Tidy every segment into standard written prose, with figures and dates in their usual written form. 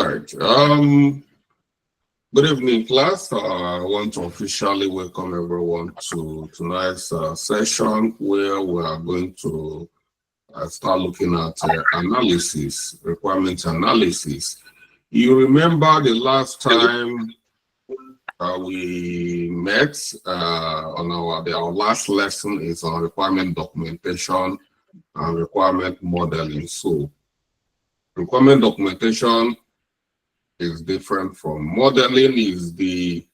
right. Good evening, class. I want to officially welcome everyone to tonight's session where we are going to start looking at analysis, requirement analysis. You remember the last time we met on our last lesson is on requirement documentation and requirement modeling. So requirement documentation is different from modeling, is the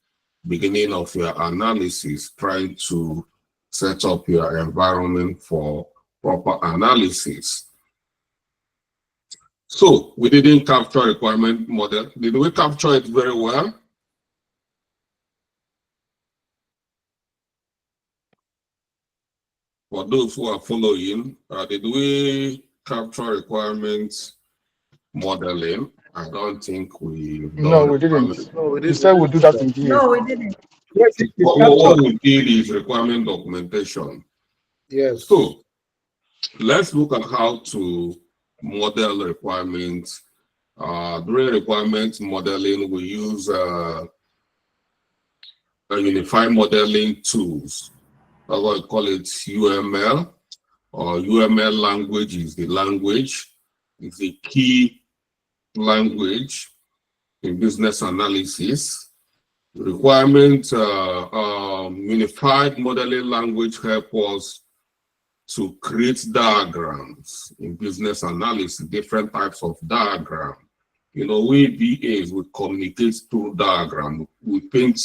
beginning of your analysis, trying to set up your environment for proper analysis. So we didn't capture requirement model. Did we capture it very well? For those who are following, did we capture requirements modeling? I don't think we. No, we didn't. No, we didn't. You said we'll do that in the No, we didn't. Yes, what we did is requirement documentation. yes. So let's look at how to model requirements. During requirement modeling, we use unified modeling tools. That's what we call it UML, or UML language is the language. It's a key language in business analysis. Requirement unified modeling language help us to create diagrams in business analysis, different types of diagram. You know, we BAs, we communicate through diagram. We paint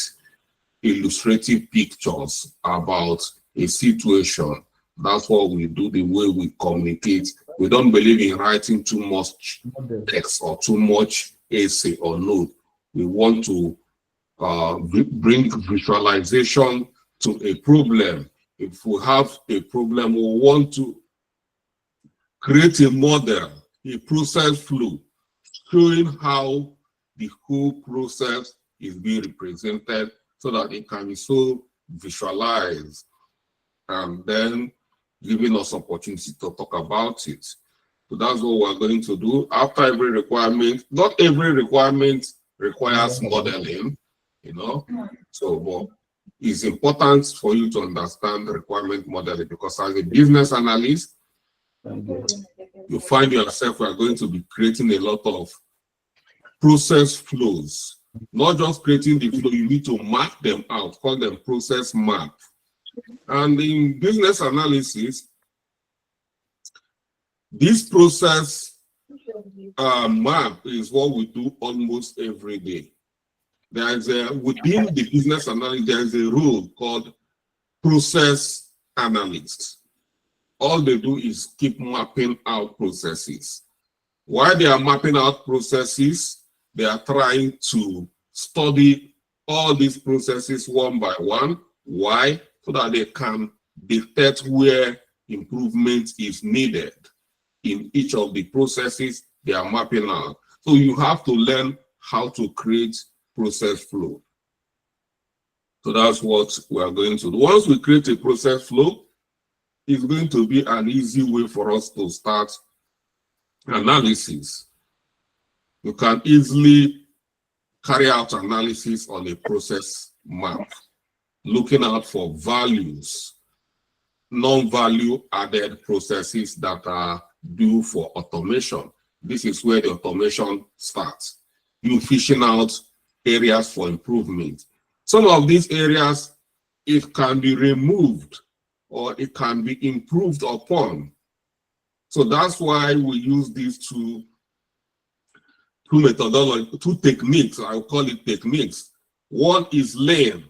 illustrative pictures about a situation. That's what we do, the way we communicate. We don't believe in writing too much text or too much essay or note. We want to bring visualization to a problem. If we have a problem, we want to create a model, a process flow, showing how the whole process is being represented so that it can be so visualized, and then giving us opportunity to talk about it. So that's what we're going to do. After every requirement, not every requirement requires modeling, you know. So but it's important for you to understand the requirement modeling, because as a business analyst, you find yourself we are going to be creating a lot of process flows. Not just creating the flow, you need to map them out, call them process map. And in business analysis, this process map is what we do almost every day. There is within the business analysis, there is a role called process analyst. All they do is keep mapping out processes. While they are mapping out processes, they are trying to study all these processes one by one. Why? So that they can detect where improvement is needed in each of the processes they are mapping out. So you have to learn how to create process flow. So that's what we are going to do. Once we create a process flow, it's going to be an easy way for us to start analysis. You can easily carry out analysis on a process map, looking out for values, non-value added processes that are due for automation. This is where the automation starts. You fishing out areas for improvement. Some of these areas, it can be removed or it can be improved upon. So that's why we use these two methodology, two techniques. I will call it techniques. One is learn.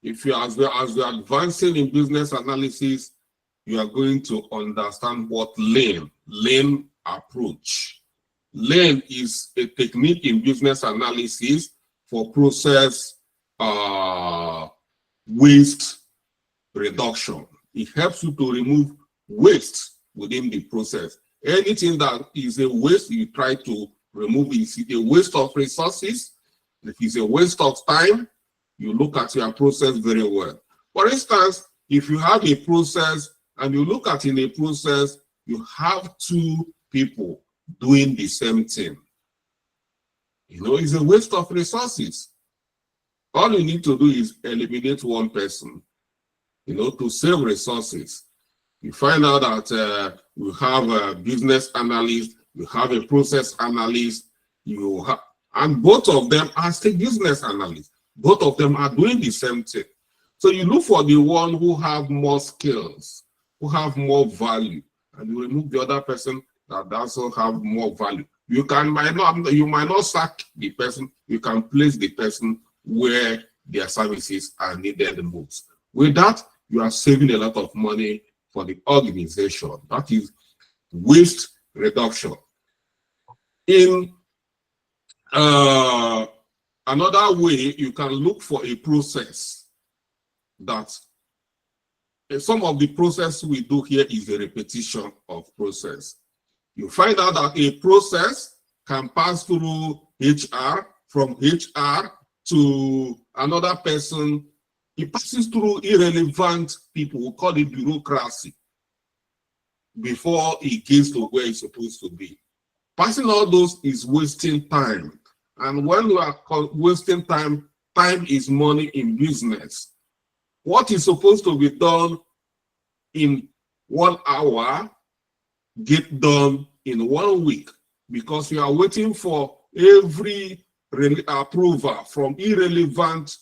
If you as you're advancing in business analysis, you are going to understand what learn approach. Learn is a technique in business analysis for process waste reduction. It helps you to remove waste within the process. Anything that is a waste, you try to remove it. If it's a waste of resources, if it's a waste of time, you look at your process very well. For instance, if you have a process and you look at in a process, you have two people doing the same thing. It's a waste of resources. All you need to do is eliminate one person, to save resources. You find out that you have a business analyst, you have a process analyst, and both of them are still business analysts. Both of them are doing the same thing. So you look for the one who have more skills, who have more value, and you remove the other person that also have more value. You might not sack the person, you can place the person where their services are needed the most. With that, you are saving a lot of money for the organization. That is waste reduction. In another way, you can look for a process that some of the process we do here is a repetition of process. You find out that a process can pass through HR, from HR to another person. It passes through irrelevant people, we call it bureaucracy, before it gets to where it's supposed to be. Passing all those is wasting time. And when you are wasting time, time is money in business. What is supposed to be done in 1 hour, get done in 1 week, because you are waiting for every approval from irrelevant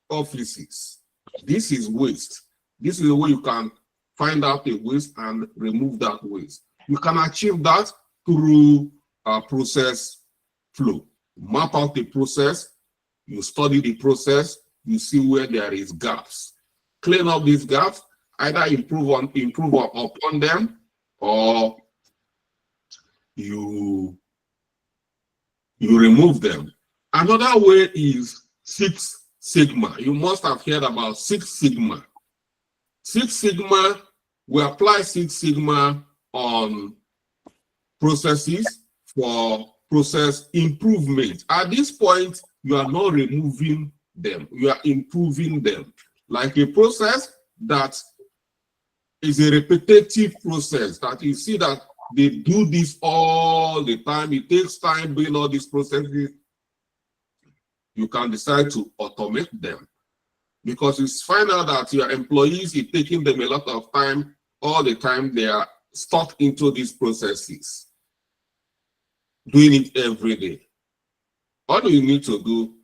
offices. This is waste. This is the way you can find out a waste and remove that waste. You can achieve that through a process flow. Map out the process, you study the process, you see where there is gaps. Clean up these gaps, either improve upon them, or you remove them. Another way is 6 Sigma. You must have heard about 6 Sigma. 6 Sigma, we apply 6 Sigma on processes for process improvement. At this point, you are not removing them, you are improving them. Like a process that is a repetitive process, that you see that they do this all the time, it takes time doing all these processes, you can decide to automate them. Because it's find out that your employees, it's taking them a lot of time, all the time they are stuck into these processes, doing it every day. All you need to do,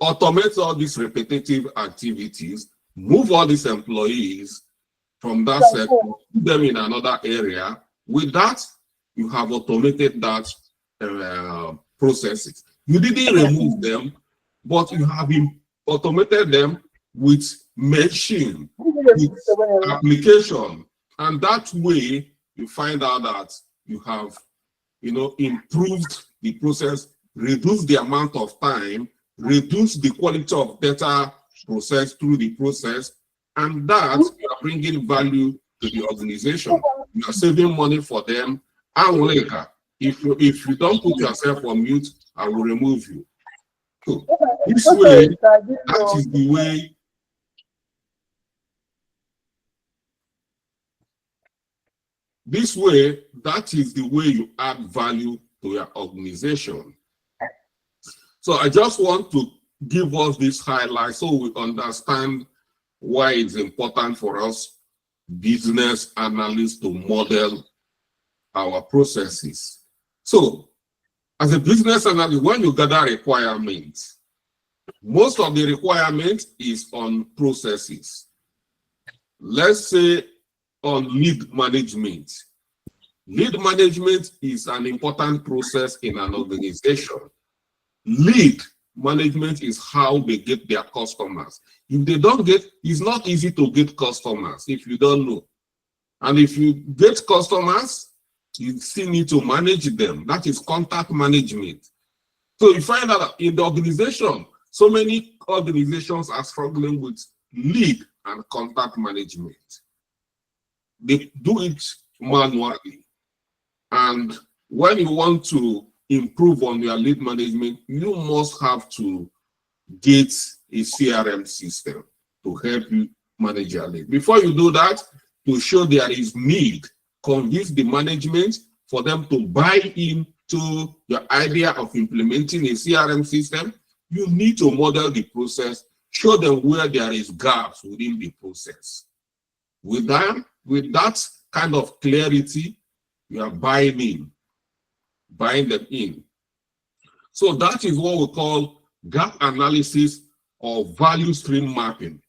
automate all these repetitive activities, move all these employees from that sector, put them in another area. With that, you have automated that processes. You didn't remove them, but you have automated them with machine, with application. And that way, you find out that you have, improved the process, reduced the amount of time, reduced the quality of data processed through the process, and that you are bringing value to the organization. You are saving money for them. And later, if you don't put yourself on mute, I will remove you. So this way, that is the way. This way, that is the way you add value to your organization. So I just want to give us this highlight so we understand why it's important for us, business analysts, to model our processes. So as a business analyst, when you gather requirements, most of the requirement is on processes. Let's say on lead management. Lead management is an important process in an organization. Lead management is how they get their customers. If they don't get, it's not easy to get customers if you don't know. And if you get customers, you still need to manage them. That is contact management. So you find out in the organization, so many organizations are struggling with lead and contact management. They do it manually. And when you want to improve on your lead management, you must have to get a CRM system to help you manage your lead. Before you do that, to show there is need, convince the management for them to buy in to your idea of implementing a CRM system, you need to model the process, show them where there is gaps within the process. With that kind of clarity, you are buying them in. So that is what we call gap analysis or value stream mapping.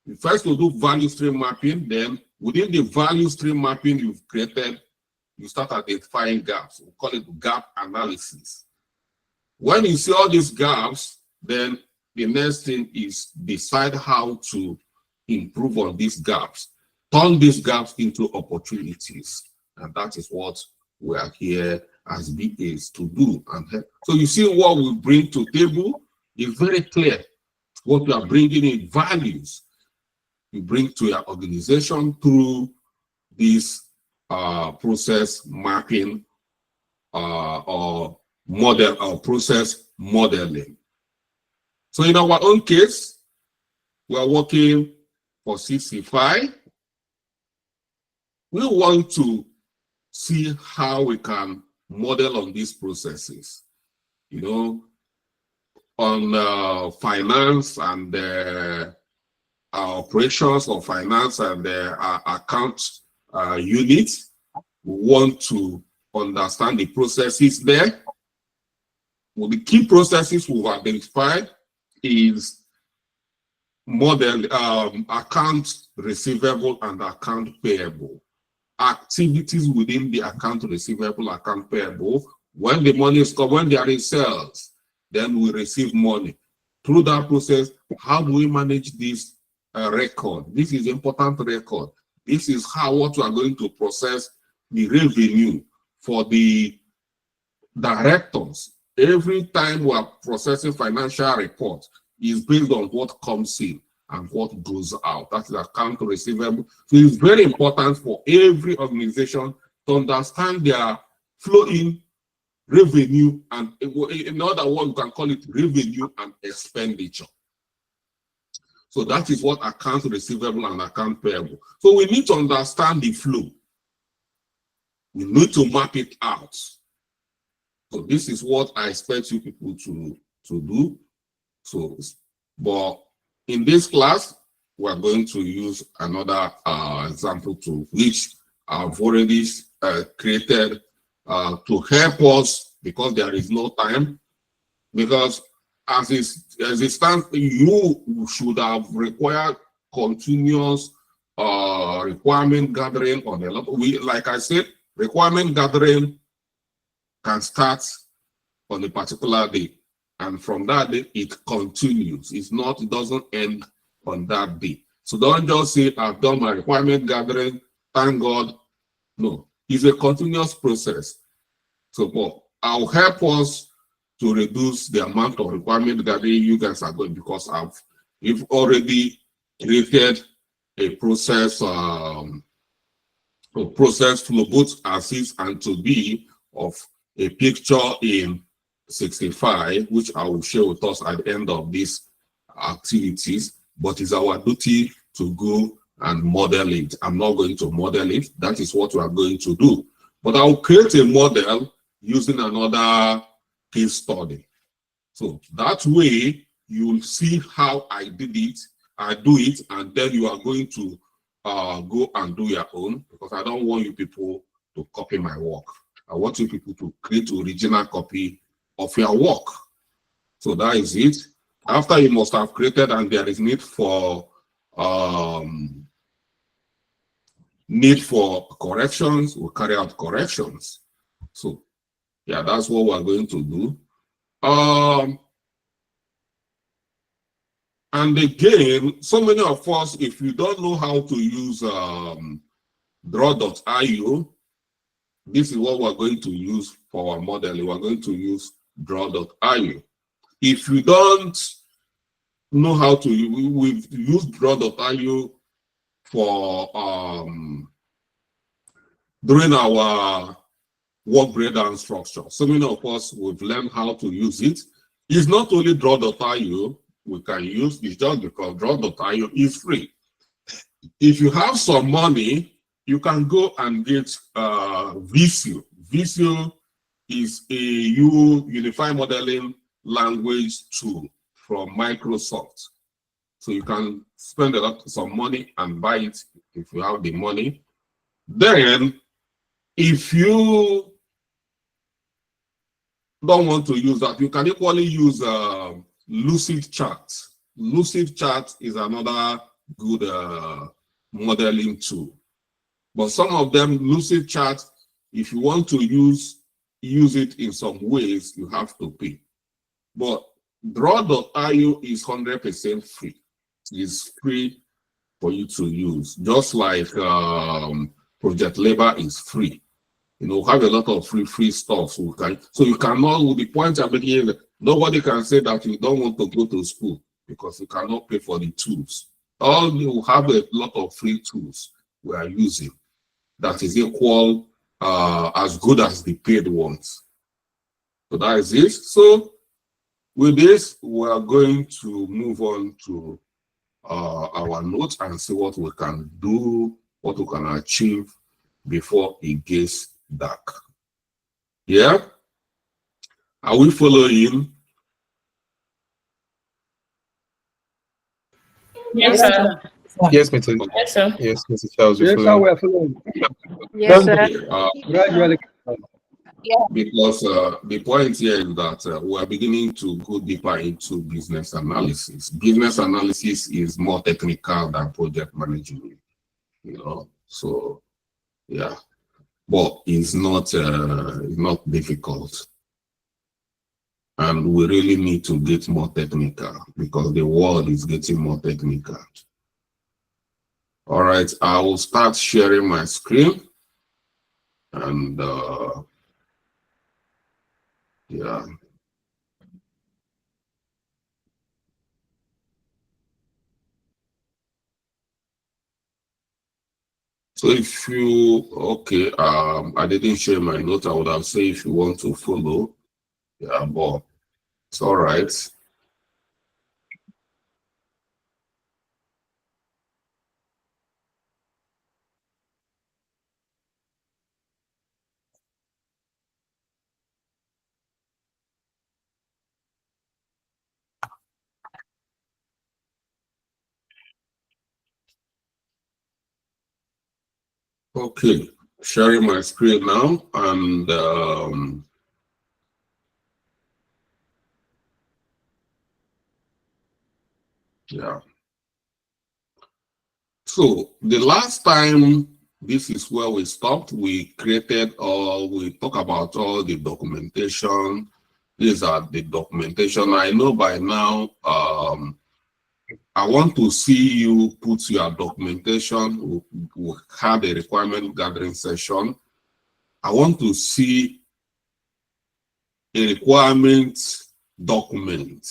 You first will do value stream mapping, then within the value stream mapping you've created, you start identifying gaps. We call it gap analysis. When you see all these gaps, then the next thing is decide how to improve on these gaps, turn these gaps into opportunities. And that is what we are here as BAs to do. And so you see what we bring to the table is very clear. What you are bringing in values, you bring to your organization through this process mapping or model or process modeling. So in our own case, we are working for CC5. We want to see how we can model on these processes, you know, on finance and operations of finance and account units. We want to understand the processes there. Well, the key processes we've identified is model account receivable and account payable. Activities within the account receivable, account payable. When the money is come, when there is sales, then we receive money. Through that process, how do we manage this record? This is important record. This is what we are going to process the revenue for the directors. Every time we are processing financial reports is based on what comes in and what goes out. That is account receivable. So it's very important for every organization to understand their flow in revenue, and in other words, we can call it revenue and expenditure. So that is what account receivable and account payable. So we need to understand the flow. We need to map it out. So this is what I expect you people to do. So, but in this class, we are going to use another example to which I've already created to help us, because there is no time. Because as it stands, you should have required continuous requirement gathering on a lot. Like I said, requirement gathering can start on a particular day, and from that day it continues. It doesn't end on that day. So don't just say I've done my requirement gathering, thank God. No, it's a continuous process. So I'll help us to reduce the amount of requirement gathering you guys are going, because you've already created a process flow, both as is and to be, of a picture in 65, which I will share with us at the end of these activities, but it's our duty to go and model it. I'm not going to model it. That is what we are going to do. But I'll create a model using another case study. So that way you'll see how I did it, I do it, and then you are going to go and do your own, because I don't want you people to copy my work. I want you people to create an original copy of your work. So that is it. After you must have created, and there is need for corrections, we'll carry out corrections. So yeah, that's what we're going to do. And again, so many of us, if you don't know how to use draw.io, this is what we're going to use for our modeling. We're going to use draw.io. If you don't know how to, we've used draw.io for during our work breakdown structure. So many of us, we've learned how to use it. It's not only draw.io we can use, it's just because draw.io is free. If you have some money, you can go and get Visio. Visio is a unified modeling language tool from Microsoft. So you can spend some money and buy it if you have the money. Then, if you don't want to use that, you can equally use Lucidchart. Lucidchart is another good modeling tool. But some of them, Lucidchart, if you want to use it in some ways, you have to pay. But Draw.io is 100% free. It's free for you to use, just like Project Labor is free. You know, have a lot of free stuff. So you cannot, with the point I'm making, nobody can say that you don't want to go to school because you cannot pay for the tools. All you have a lot of free tools we are using that is equal, as good as the paid ones. So that is it. So with this, we are going to move on to our notes and see what we can do, what we can achieve before it gets dark. Yeah? Are we following? Yes, sir. Yes, Mr. Yes, sir. Yes, Mr. Charles. Yes, sir, we are following. Yes, sir. Gradually. Because the point here is that we are beginning to go deeper into business analysis. Business analysis is more technical than project management, you know. So, yeah, but it's not difficult, and we really need to get more technical because the world is getting more technical. All right, I will start sharing my screen, and yeah. So if you, okay, I didn't share my note. I would have said if you want to follow, yeah, but it's all right. Okay, sharing my screen now, and yeah. So the last time, this is where we stopped. We created we talk about all the documentation. These are the documentation. I know by now, I want to see you put your documentation. We had a requirement gathering session. I want to see a requirement document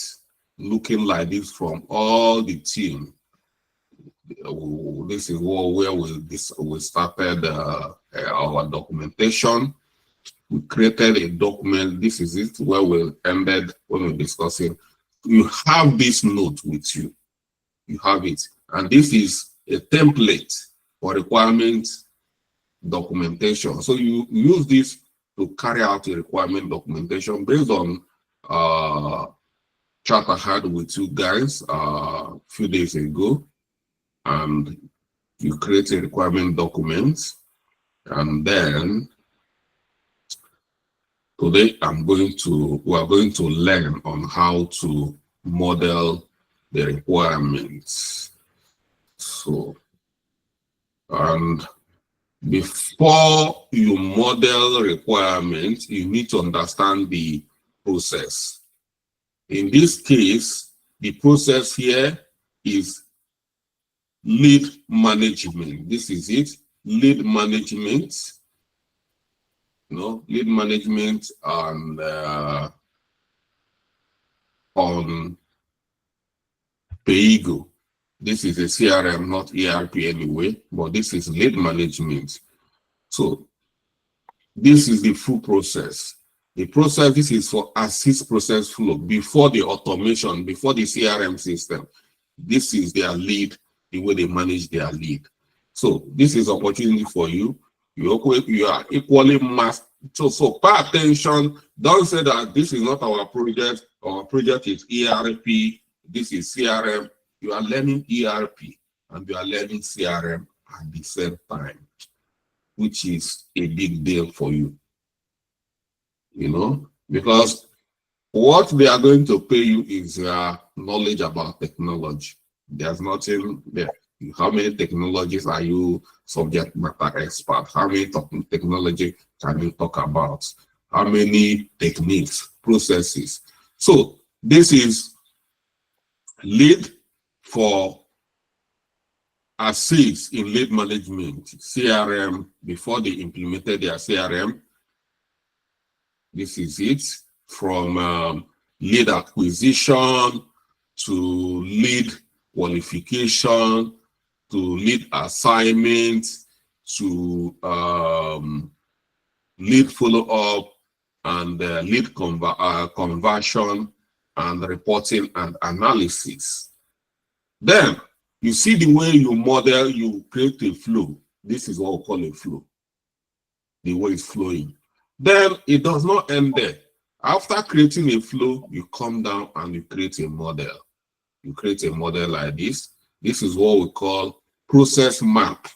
looking like this from all the team. This is where we started our documentation. We created a document. This is it where we ended when we're discussing. You have this note with you. You have it. And this is a template for requirement documentation. So you use this to carry out a requirement documentation based on chat I had with you guys a few days ago. And you create a requirement document, and then today we are going to learn on how to model the requirements. So, and before you model requirements, you need to understand the process. In this case, the process here is lead management. This is it. Lead management. Lead management and on Payego. This is a CRM, not ERP anyway, but this is lead management. So this is the full process. The process, this is for assist process flow before the automation, before the CRM system. This is their lead, the way they manage their lead. So this is opportunity for you. You are equally So pay attention. Don't say that this is not our project. Our project is ERP. This is CRM. You are learning ERP and you are learning CRM at the same time, which is a big deal for you. You know, because what they are going to pay you is knowledge about technology. There's nothing there. How many technologies are you subject matter expert? How many technology can you talk about? How many techniques, processes? So this is lead for assist in lead management, CRM, before they implemented their CRM. This is it, from lead acquisition to lead qualification to lead assignment to lead follow-up and lead conversion and reporting and analysis. Then you see the way you model, you create a flow. This is what we call a flow, the way it's flowing. Then it does not end there. After creating a flow, you come down and you create a model. You create a model like this. This is what we call process map.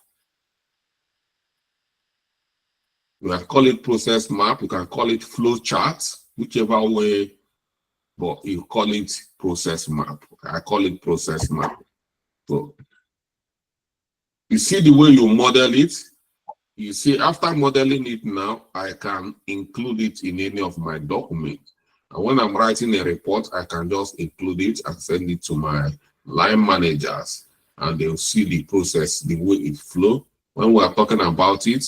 You can call it process map, you can call it flow chart, whichever way, but you call it process map. I call it process map. So you see the way you model it. You see, after modeling it now, I can include it in any of my documents. And when I'm writing a report, I can just include it and send it to my line managers, and they'll see the process, the way it flows. When we are talking about it,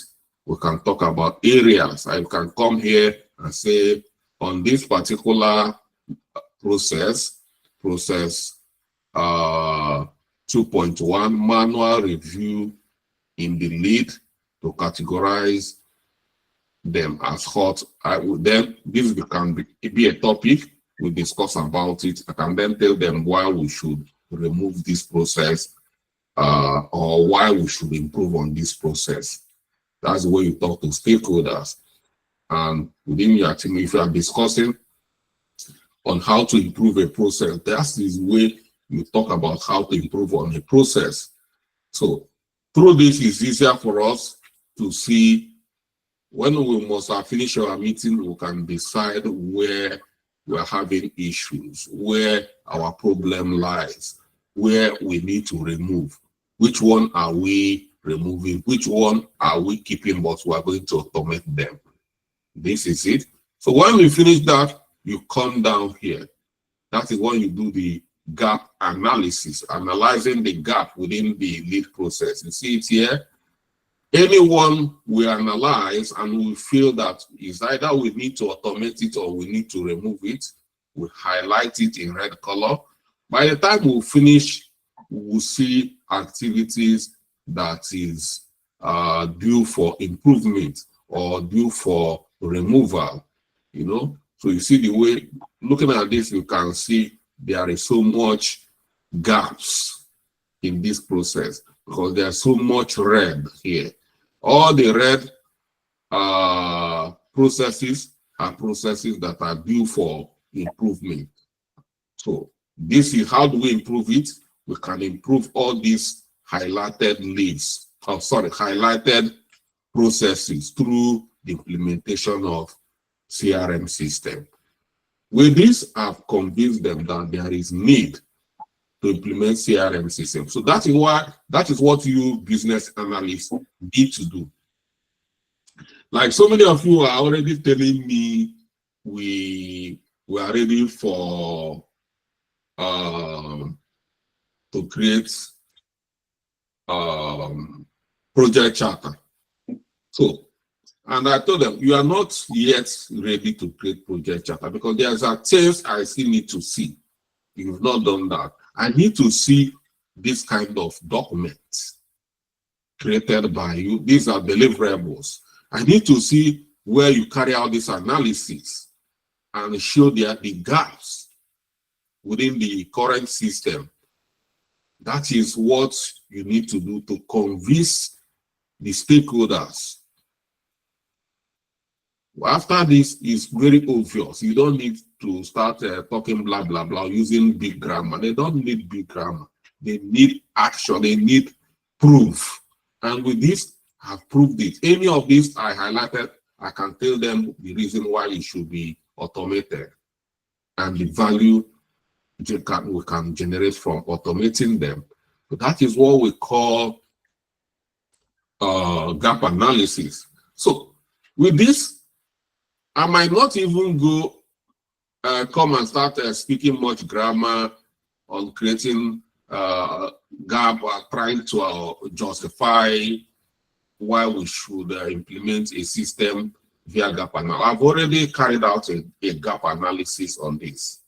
we can talk about areas. I can come here and say, on this particular process 2.1, manual review in the lead to categorize them as hot. Then this can be a topic. We discuss about it. I can then tell them why we should remove this process or why we should improve on this process. That's the way you talk to stakeholders. And within your team, if you are discussing on how to improve a process, that's the way you talk about how to improve on a process. So through this, it's easier for us to see when we must have finished our meeting, we can decide where we are having issues, where our problem lies, where we need to remove. Which one are we removing? Which one are we keeping, but we are going to automate them? This is it. So when we finish that, you come down here. That is when you do the gap analysis, analyzing the gap within the lead process. You see it here. Anyone we analyze and we feel that is either we need to automate it or we need to remove it, we highlight it in red color. By the time we finish, we will see activities that is due for improvement or due for removal, you know. So you see the way, looking at this, you can see there is so much gaps in this process because there's so much red here. All the red processes are processes that are due for improvement. So this is how do we improve it? We can improve all these highlighted leads, highlighted processes through the implementation of CRM system. With this, I've convinced them that there is need to implement CRM system. So that is what you business analysts need to do. Like so many of you are already telling me we are ready for to create project charter. So, and I told them, you are not yet ready to create project charter because there's a things I still need to see. You've not done that. I need to see this kind of documents created by you. These are deliverables. I need to see where you carry out this analysis and show the gaps within the current system. That is what you need to do to convince the stakeholders After this is very obvious. You don't need to start talking blah, blah, blah, using big grammar. They don't need big grammar. They need action. They need proof. And with this, I've proved it. Any of this I highlighted, I can tell them the reason why it should be automated and the value we can generate from automating them. So that is what we call gap analysis. So with this, I might not even go come and start speaking much grammar on creating gap or trying to justify why we should implement a system via gap analysis. I've already carried out a gap analysis on this.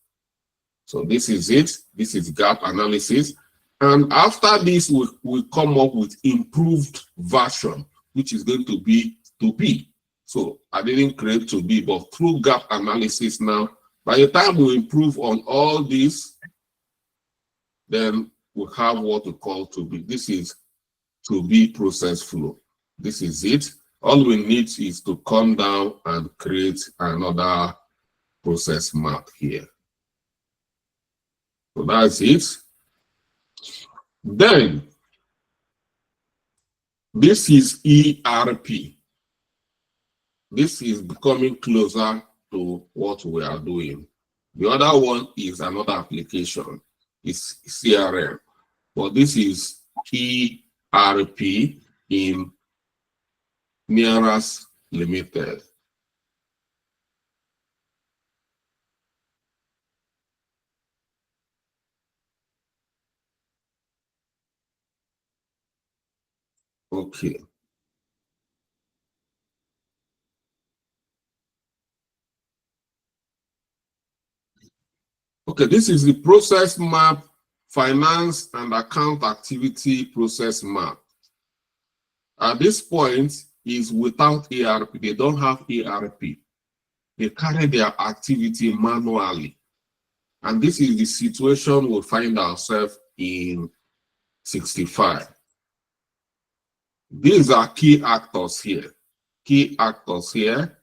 So this is it. This is gap analysis. And after this, we come up with improved version, which is going to be to be. So I didn't create to be, but through gap analysis now, by the time we improve on all this, then we have what we call to be. This is to be process flow. This is it. All we need is to come down and create another process map here. So that's it. Then, this is ERP. This is becoming closer to what we are doing. The other one is another application. It's CRM. But this is ERP in Nearas Limited. Okay. Okay, this is the process map, finance and account activity process map. At this point is without ERP. They don't have ERP. They carry their activity manually. And this is the situation we find ourselves in 65. These are key actors here. Key actors here.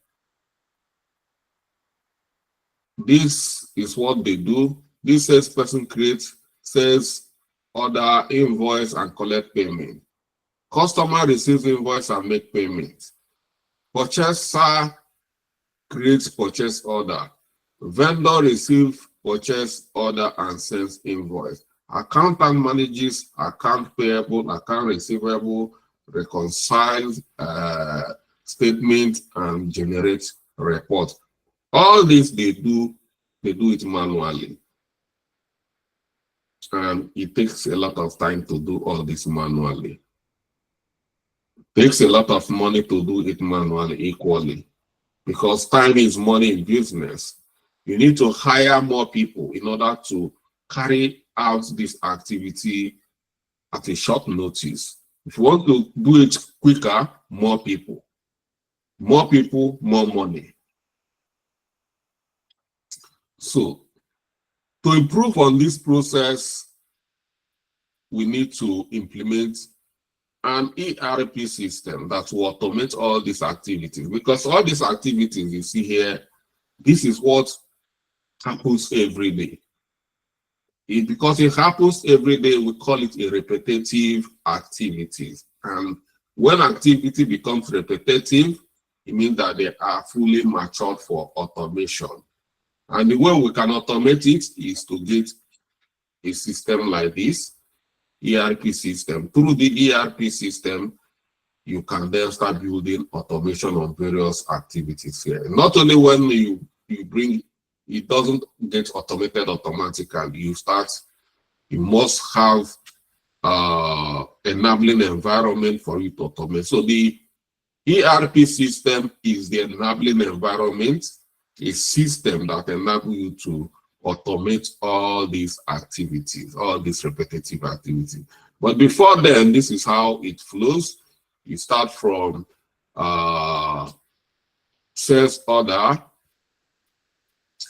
This is what they do. This salesperson creates sales order, invoice, and collect payment. Customer receives invoice and make payment. Purchaser creates purchase order. Vendor receives purchase order and sends invoice. Accountant manages account payable, account receivable, reconciles statement, and generates report. All this they do it manually. And it takes a lot of time to do all this manually. It takes a lot of money to do it manually equally. Because time is money in business. You need to hire more people in order to carry out this activity at a short notice. If you want to do it quicker, more people. More people, more money. So, to improve on this process, we need to implement an ERP system that will automate all these activities. Because all these activities you see here, this is what happens every day. Because it happens every day, we call it a repetitive activity. And when activity becomes repetitive, it means that they are fully matured for automation. And the way we can automate it is to get a system like this, ERP system. Through the ERP system, you can then start building automation on various activities here. Not only when you bring, it doesn't get automated automatically. You must have enabling environment for you to automate. So the ERP system is the enabling environment, a system that enables you to automate all these activities, all these repetitive activities. But before then, this is how it flows. You start from sales order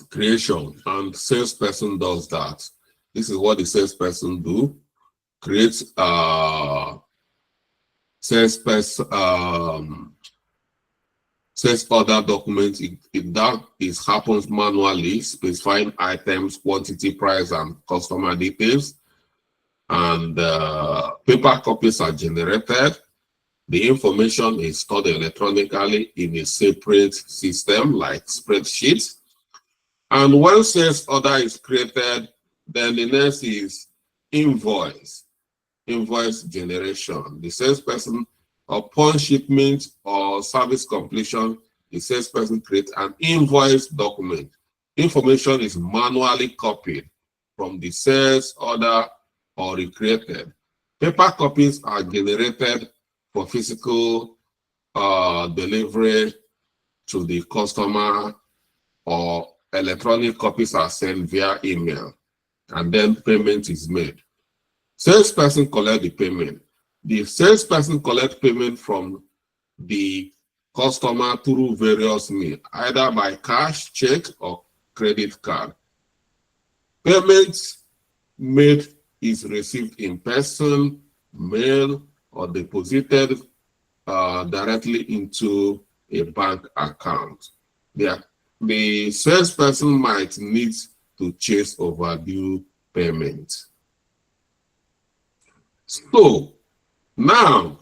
creation, and salesperson does that. This is what the salesperson do. Creates salesperson Sales order document, that happens manually, specifying items, quantity, price, and customer details. And paper copies are generated. The information is stored electronically in a separate system like spreadsheets. And when sales order is created, then the next is invoice generation. The salesperson, upon shipment or service completion, the salesperson creates an invoice document. Information is manually copied from the sales order or recreated. Paper copies are generated for physical delivery to the customer, or electronic copies are sent via email, and then payment is made. Salesperson collect the payment. The salesperson collect payment from the customer through various means, either by cash, check, or credit card. Payment made is received in person, mail, or deposited directly into a bank account. The salesperson might need to chase overdue payment. So now,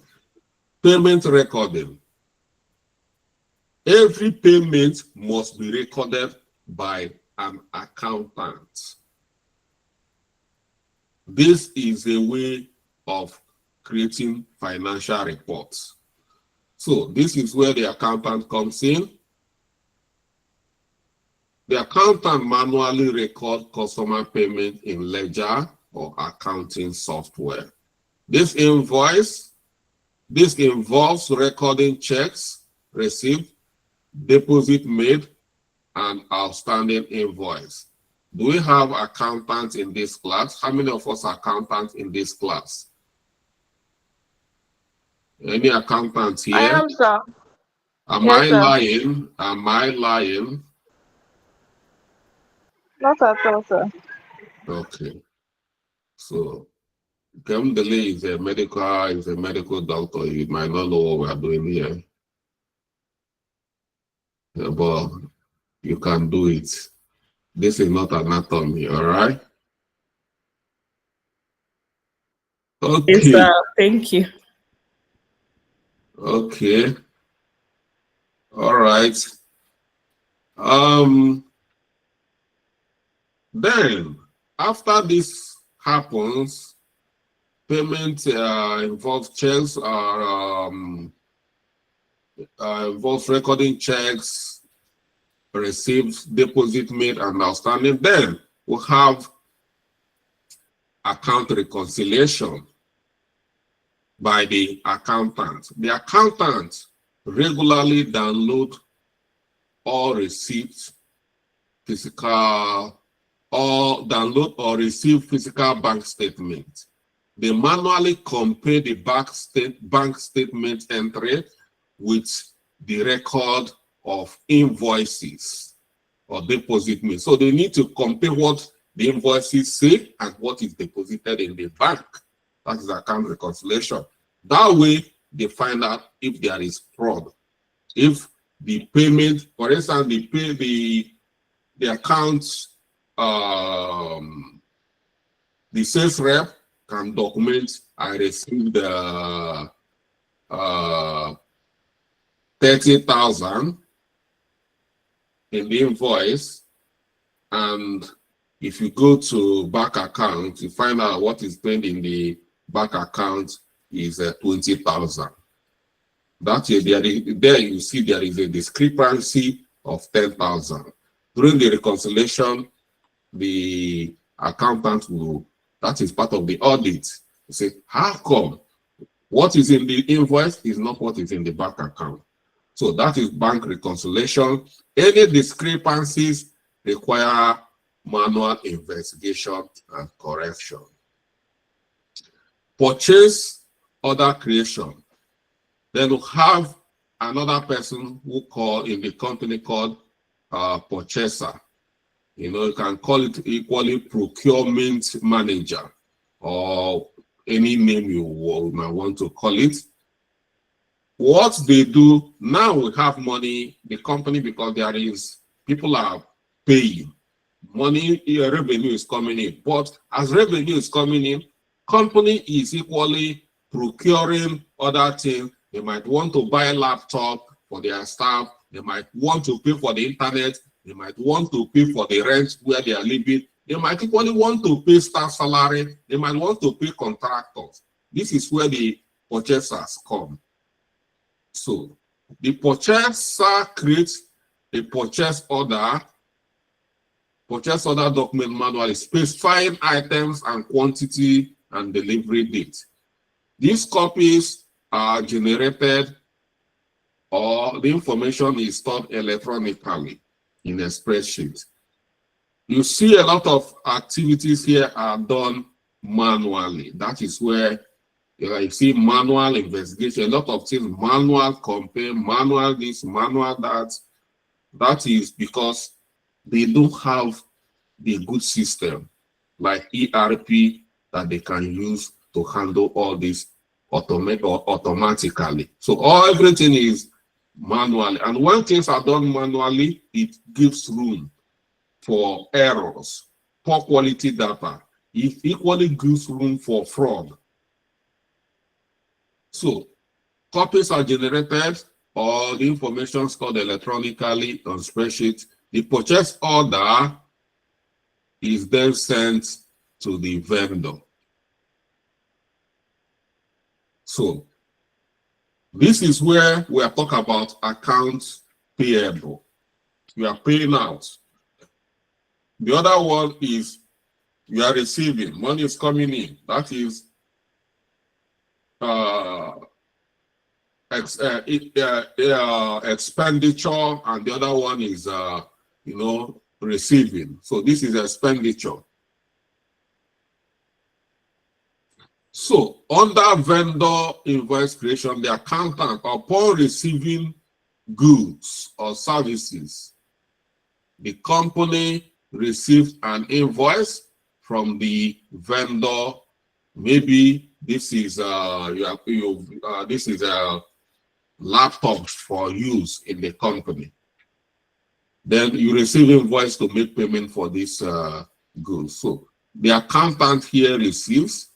payment recording. Every payment must be recorded by an accountant. This is a way of creating financial reports. So this is where the accountant comes in. The accountant manually records customer payment in ledger or accounting software. This involves recording checks received, deposit made, and outstanding invoice. Do we have accountants in this class? How many of us are accountants in this class? Any accountants here? I am, sir. Am Yes, I sir. lying? Am I lying? Not at all, sir. Okay. So, Kamdele is a medical doctor. You might not know what we're doing here. Yeah, but you can do it. This is not anatomy, all right? Okay. Yes, sir. Thank you. Okay. All right. Then, after this happens, payment involves checks, involves recording checks, receipts, deposit made, and outstanding. Then we have account reconciliation by the accountant. The accountant regularly download all receipts, download or receive physical bank statements. They manually compare the bank statement entry with the record of invoices or deposit made. So they need to compare what the invoices say and what is deposited in the bank. That is account reconciliation. That way, they find out if there is fraud. If the payment, for instance, they pay the accounts, the sales rep can document, I received 30,000 in the invoice, and if you go to bank account, you find out what is paid in the bank account is 20,000. That is, there you see there is a discrepancy of 10,000. During the reconciliation, the accountant will, that is part of the audit, say, how come what is in the invoice is not what is in the bank account? So that is bank reconciliation. Any discrepancies require manual investigation and correction. Purchase order creation. Then we have another person who call in the company called purchaser. You know, you can call it equally procurement manager or any name you might want to call it. What they do now, we have money, the company, because people are paying. Money, revenue is coming in. But as revenue is coming in, company is equally procuring other things. They might want to buy a laptop for their staff. They might want to pay for the internet. They might want to pay for the rent where they are living. They might equally want to pay staff salary. They might want to pay contractors. This is where the purchasers come. So the purchaser creates a purchase order document manually specifying items and quantity and delivery date. These copies are generated, or the information is stored electronically in a spreadsheet. You see a lot of activities here are done manually. That is where you see manual investigation, a lot of things, manual compare, manual this, manual that. That is because they don't have the good system like ERP that they can use to handle all this automatically. So everything is manually. And when things are done manually, it gives room for errors, poor quality data. It equally gives room for fraud. So copies are generated, or the information stored electronically on spreadsheet. The purchase order is then sent to the vendor. So this is where we are talking about accounts payable. You are paying out. The other one is you are receiving. Money is coming in. That is expenditure, and the other one is receiving. So this is expenditure. So under vendor invoice creation, the accountant, upon receiving goods or services, the company receives an invoice from the vendor. Maybe this is this is a laptop for use in the company. Then you receive invoice to make payment for this goods. So the accountant here receives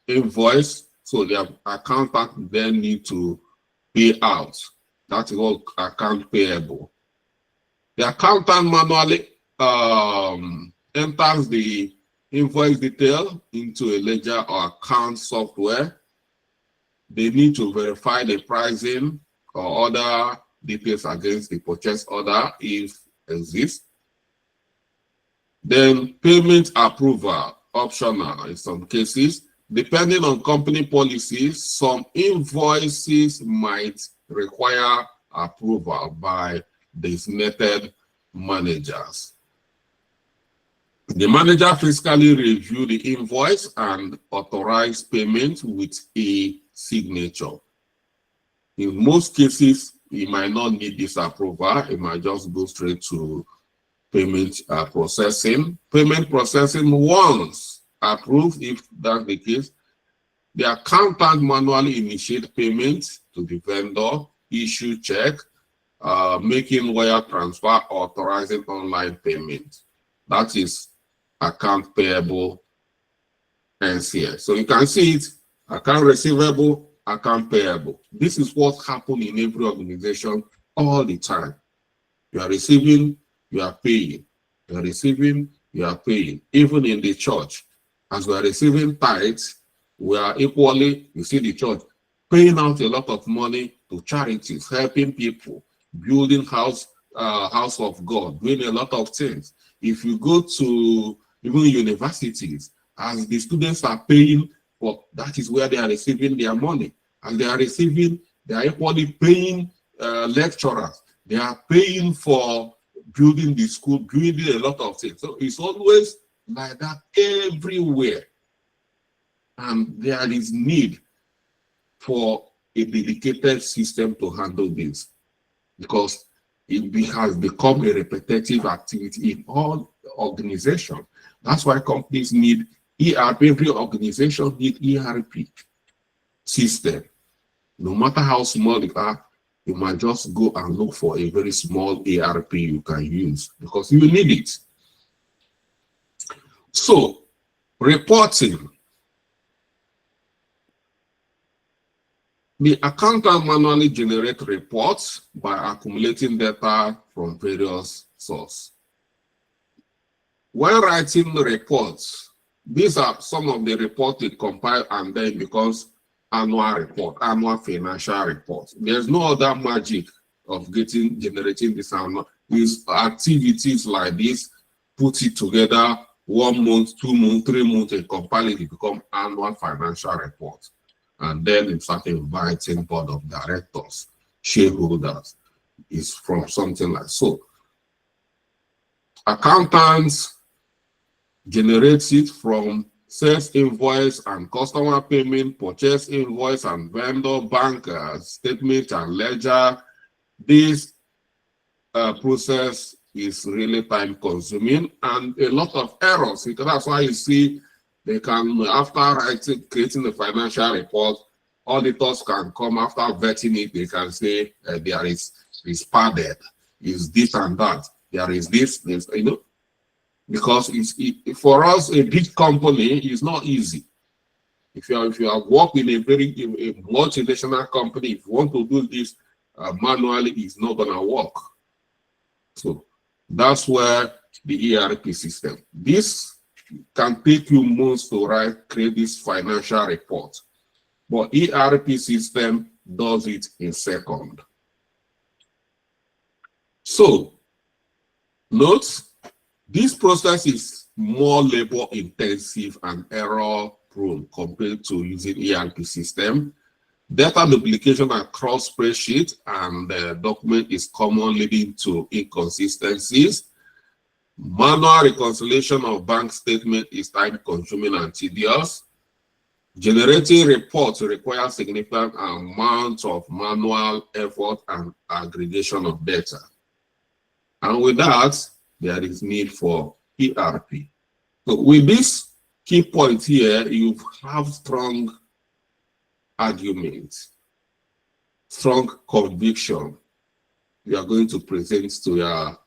invoice, so the accountant then need to pay out. That's what account payable. The accountant manually enters the invoice detail into a ledger or account software. They need to verify the pricing or other details against the purchase order if exists. Then payment approval, optional in some cases. Depending on company policies, some invoices might require approval by designated managers. The manager physically review the invoice and authorize payment with a signature. In most cases, he might not need this approval. It might just go straight to payment processing. Payment processing, once approved, if that's the case, the accountant manually initiate payment to the vendor, issue check, making wire transfer, authorizing online payment. That is account payable NCS. So you can see it, account receivable, account payable. This is what happens in every organization all the time. You are receiving, you are paying. You are receiving, you are paying. Even in the church, as we are receiving tithes, we are equally, you see the church, paying out a lot of money to charities, helping people, building house of God, doing a lot of things. If you go to even universities, as the students are paying for, that is where they are receiving their money. And they are equally paying lecturers. They are paying for building the school, building a lot of things. So it's always like that everywhere. And there is need for a dedicated system to handle this, because it has become a repetitive activity in all organizations. That's why companies need ERP. Every organization needs ERP system No matter how small they are, you might just go and look for a very small ARP you can use because you need it. So, reporting. The accountant manually generates reports by accumulating data from various sources. When writing the reports, these are some of the reports they compile and then becomes annual report, annual financial report. There's no other magic of generating this annual. These activities like this, put it together 1 month, 2 months, 3 months, and compile it, become annual financial report. And then in start inviting board of directors, shareholders, is from something like so. Accountants generate it from sales invoice and customer payment, purchase invoice and vendor bank statement and ledger. This process is really time consuming and a lot of errors, because that's why you see they can, after creating the financial report, auditors can come after vetting it, they can say there is padded, is this and that, there is this, you know, because for us, a big company is not easy. If you have worked in a multinational company, if you want to do this manually, it's not gonna work. So that's where the ERP system. This can take you months to create this financial report, but ERP system does it in seconds. So note, this process is more labor intensive and error prone compared to using ERP system. Data duplication across spreadsheet and document is common, leading to inconsistencies. Manual reconciliation of bank statement is time consuming and tedious. Generating reports requires significant amounts of manual effort and aggregation of data. And with that, there is need for ERP. So with this key point here, you have strong argument, strong conviction you are going to present to your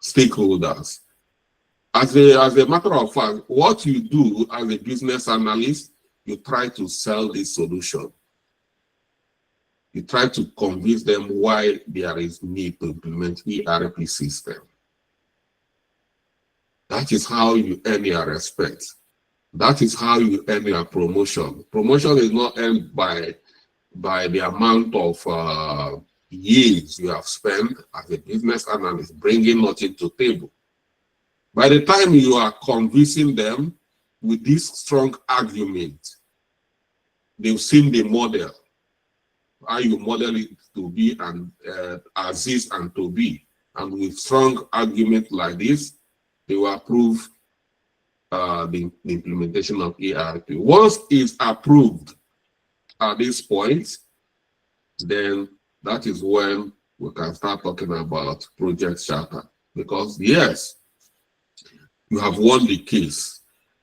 stakeholders. As a matter of fact, what you do as a business analyst, you try to sell this solution. You try to convince them why there is need to implement ERP system. That is how you earn your respect. That is how you earn your promotion. Promotion is not earned by the amount of years you have spent as a business analyst, bringing nothing to the table. By the time you are convincing them with this strong argument, they've seen the model, how you model it to be and as is and to be. And with strong argument like this, they will approve the implementation of ERP. Once it's approved at this point, then that is when we can start talking about project charter. Because yes, you have won the case,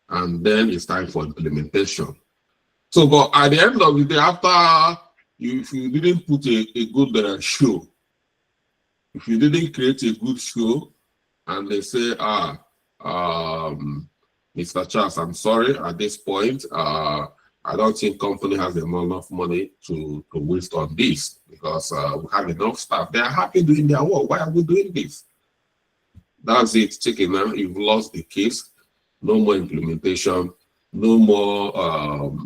and then it's time for implementation. So, but at the end of the day, after if you didn't put a good show, if you didn't create a good show, and they say, Mr. Charles, I'm sorry, at this point, I don't think company has enough money to waste on this, because we have enough staff. They are happy doing their work. Why are we doing this? That's it, chicken. You've lost the case. No more implementation. No more.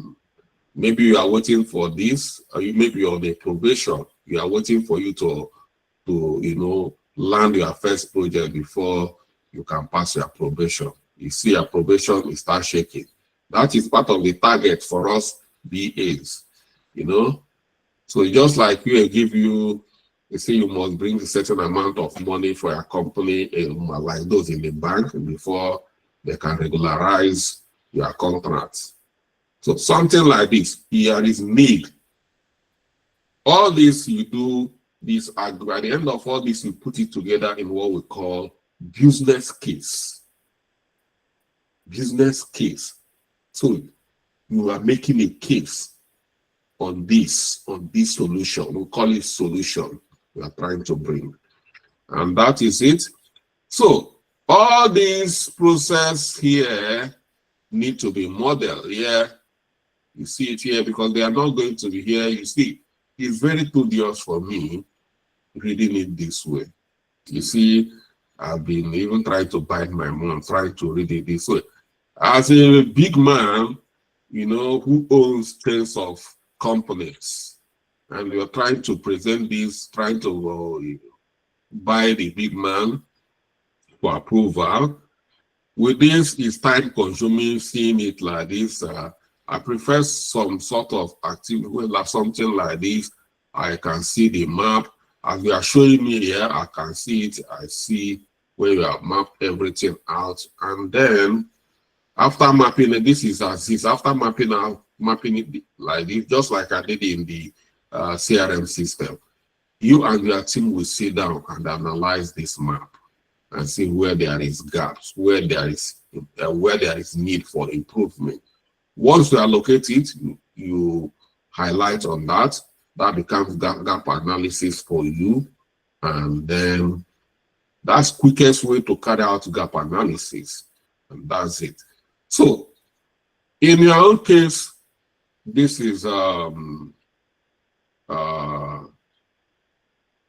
Maybe you are waiting for this. Maybe you're on a probation. You are waiting for you to land your first project before you can pass your probation. You see your probation, you start shaking. That is part of the target for us BAs, So just like we give you, they say you must bring a certain amount of money for your company, like those in the bank, before they can regularize your contracts. So something like this, here is need. All this you do, at the end of all this, you put it together in what we call business case. Business case. So you are making a case on this solution. We call it solution we are trying to bring. And that is it. So all these process here need to be modeled here. You see it here because they are not going to be here. You see, it's very tedious for me reading it this way. You see, I've been even trying to bite my mouth, trying to read it this way. As a big man, you know, who owns tens of companies, and you're trying to present this, trying to buy the big man for approval. With this, it's time consuming seeing it like this. I prefer some sort of activity where something like this. I can see the map. As you are showing me here, I can see it. I see where you have mapped everything out. And then after mapping it, this is as is. After mapping it like this, just like I did in the CRM system, you and your team will sit down and analyze this map and see where there is gaps, where there is need for improvement. Once you allocate it, you highlight on that. That becomes gap analysis for you, and then that's quickest way to carry out gap analysis, and that's it. So, in your own case, this is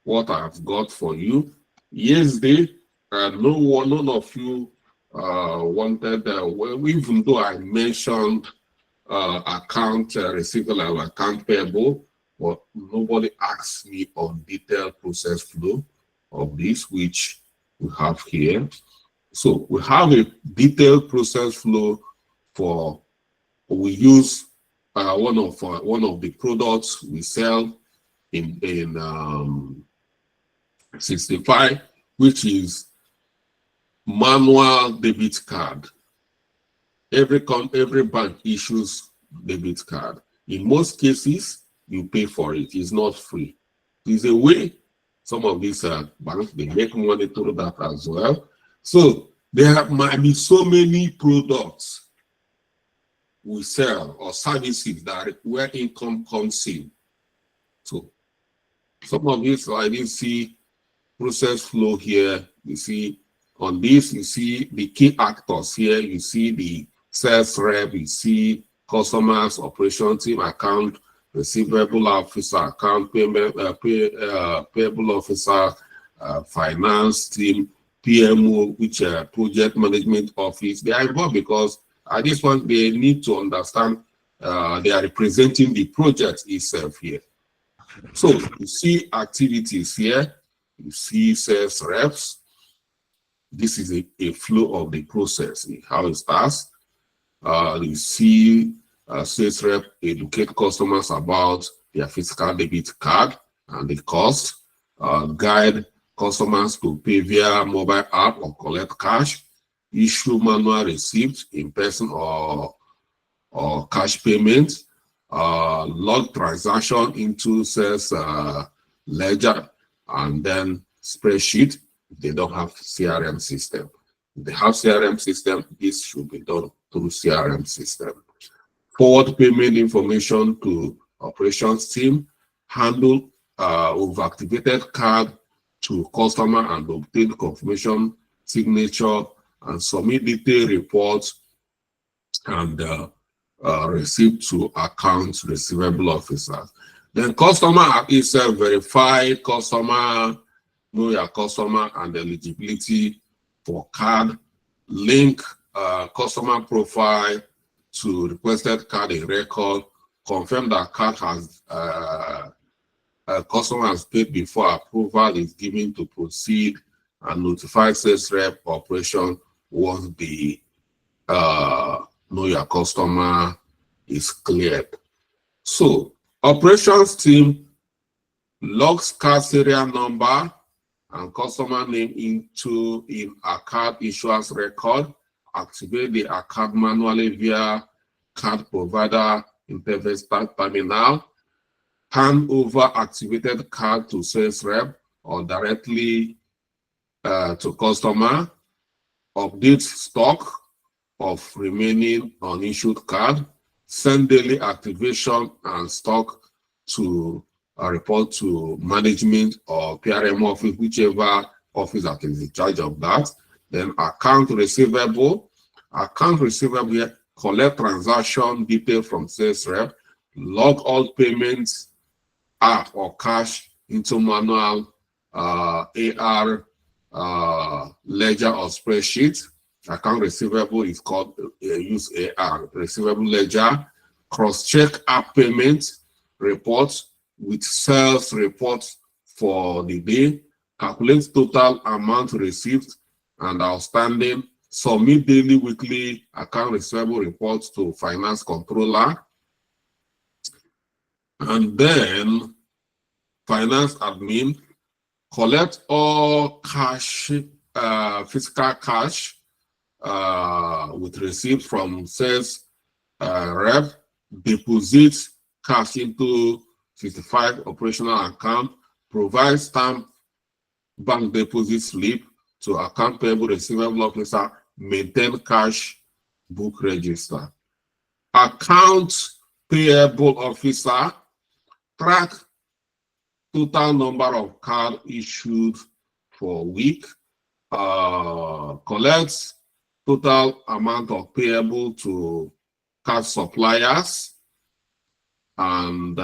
what I've got for you. Yesterday, none of you wanted, well, even though I mentioned account receivable and account payable, but nobody asked me on detailed process flow of this, which we have here. So we have a detailed process flow for, we use one of the products we sell in 65, which is manual debit card. Every bank issues debit card. In most cases, you pay for it. It's not free. There's a way some of these banks, they make money through that as well. So there might be so many products we sell or services that where income comes in. So some of these, I didn't see process flow here. You see on this, you see the key actors here. You see the sales rep, you see customers, operation team, account, receivable officer, account payment, payable officer, finance team, PMO, which project management office. They are involved because at this point they need to understand they are representing the project itself here. So you see activities here, you see sales reps. This is a flow of the process, how it starts. You see sales rep educate customers about their physical debit card and the cost, guide customers to pay via mobile app or collect cash, issue manual receipts in person or cash payments, log transaction into sales ledger, and then spreadsheet if they don't have CRM system. If they have CRM system, this should be done through CRM system. Forward payment information to operations team, handle overactivated card to customer and obtain confirmation signature, and submit detailed reports and receipt to accounts receivable officers. Then customer is verified customer, know your customer and eligibility for card, link customer profile to requested card in record, confirm that card has customer has paid before approval is given to proceed, and notify sales rep operation once the know your customer is cleared. So operations team logs card serial number and customer name in a card issuance record, activate the account manually via card provider interface terminal, hand over activated card to sales rep or directly to customer, update stock of remaining unissued card, send daily activation and stock to report to management or PRM office, whichever office that is in charge of that. Then account receivable here, collect transaction detail from sales rep, log all payments app or cash into manual AR ledger or spreadsheet. Account receivable is called use AR receivable ledger. Cross-check app payments reports with sales reports for the day. Calculate total amount received and outstanding. Submit daily, weekly account receivable reports to finance controller. And then finance admin, collect all cash, physical cash with receipt from sales rep, deposit cash into 55 operational account, provide stamp bank deposit slip to account payable receivable officer, maintain cash book register. Account payable officer, track total number of cards issued for a week, collects total amount of payable to card suppliers, and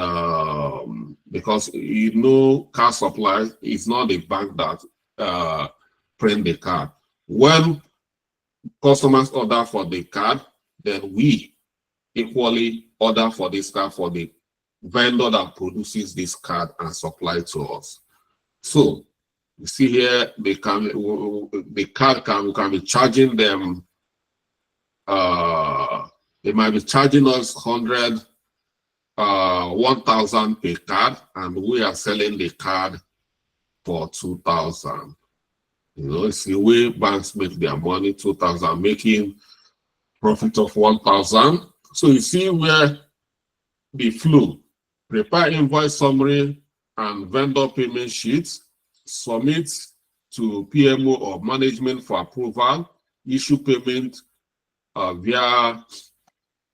because card suppliers is not a bank that print the card. When customers order for the card, then we equally order for this card for the vendor that produces this card and supply to us. So you see here, we can be charging them. They might be charging us 1,000 per card, and we are selling the card for 2,000. It's the way banks make their money, 2,000, making profit of 1,000. So you see where the flow. Prepare invoice summary and vendor payment sheets, submit to PMO or management for approval, issue payment via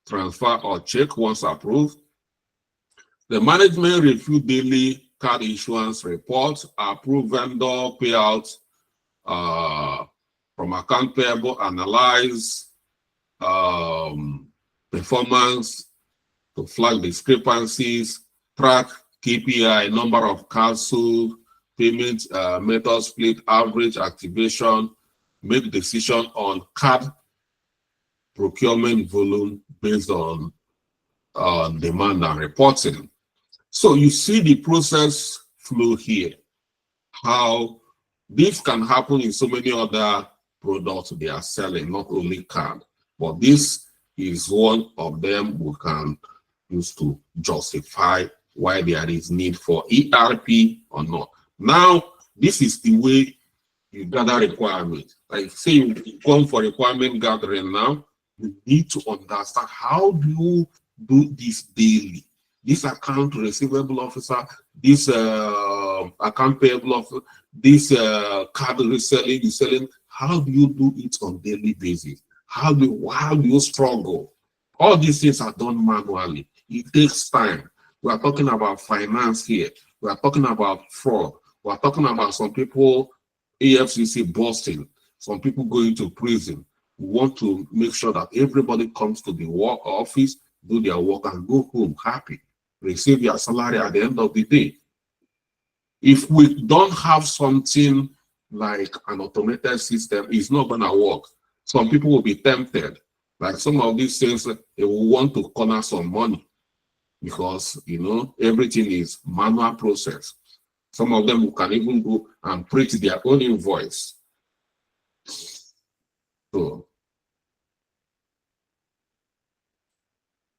transfer or check once approved. The management review daily card issuance report, approve vendor payouts from account payable, analyze performance to flag discrepancies, track KPI, number of cards sold, payment method split, average activation, make decision on card procurement volume based on demand and reporting. So you see the process flow here, how this can happen in so many other products they are selling, not only card, but this is one of them we can use to justify why there is need for ERP or not. Now, this is the way you gather requirements. Like say you come for requirement gathering now, you need to understand how do you do this daily. This account receivable officer, this account payable officer, this card reselling, selling, how do you do it on daily basis? How do you struggle? All these things are done manually. It takes time. We are talking about finance here. We are talking about fraud. We are talking about some people, AFCC busting, some people going to prison. We want to make sure that everybody comes to the work office, do their work, and go home happy, receive their salary at the end of the day. If we don't have something like an automated system, it's not going to work. Some people will be tempted. Like some of these things, they will want to corner some money because, everything is manual process. Some of them can even go and print their own invoice. So,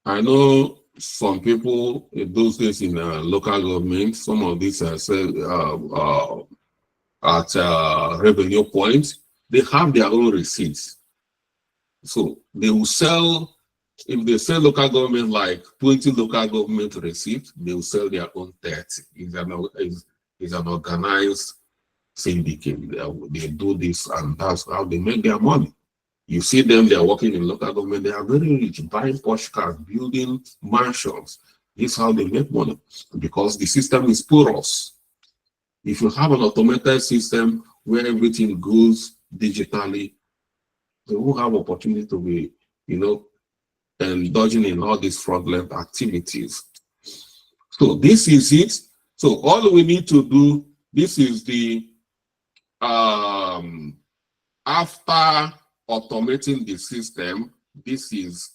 I know some people in those days in local government, some of these at revenue points, they have their own receipts. So they will sell, if they sell local government like 20 local government receipts, they will sell their own 30. It's an organized syndicate. They do this, and that's how they make their money. You see them, they are working in local government, they are very rich, buying posh cars, building mansions. This is how they make money, because the system is porous. If you have an automated system where everything goes digitally, they will have opportunity to be, indulging in all these fraudulent activities. So this is it. So all we need to do, this is the, after automating the system, this is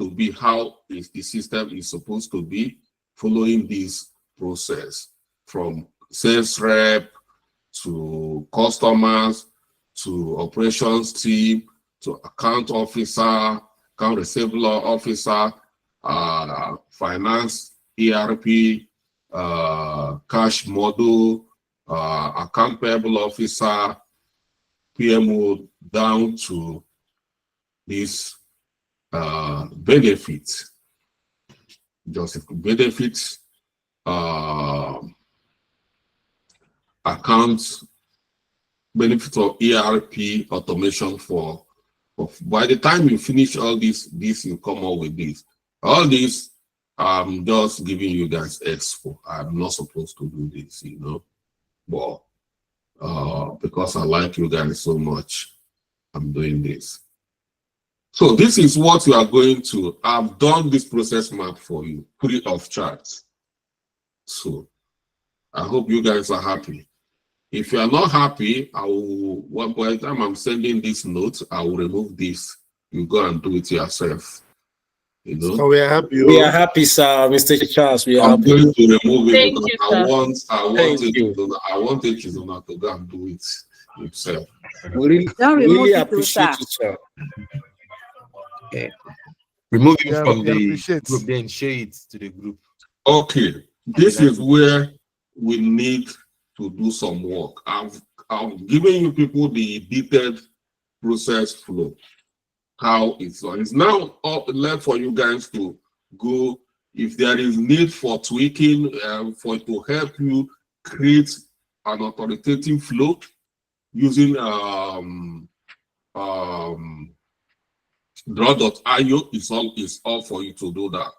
to be how the system is supposed to be, following this process from sales rep to customers to operations team to account officer, account receivable officer, finance, ERP, cash model, account payable officer, PMO, down to this benefit, just benefits, accounts, benefit of ERP automation for by the time you finish all this you come up with this. All this, I'm just giving you guys expo. I'm not supposed to do this, but because I like you guys so much, I'm doing this. So this is what you are going to. I've done this process map for you, free of charge. So I hope you guys are happy. If you are not happy, I will, by the time I'm sending this note, I will remove this. You go and do it yourself. So we are happy. We are happy, sir, Mr. Charles. We are I'm happy. going to remove it Thank because you, I sir. want Echizona to go and do it himself. We really, Don't remove really it, appreciate sir. it, sir. Okay. Remove it Yeah, from we the appreciate. group, then share it to the group. Okay, this is where we need to do some work. I've given you people the detailed process flow, how it's done. It's now left for you guys to go. If there is need for tweaking, to help you create an authoritative flow using draw.io, is all for you to do that.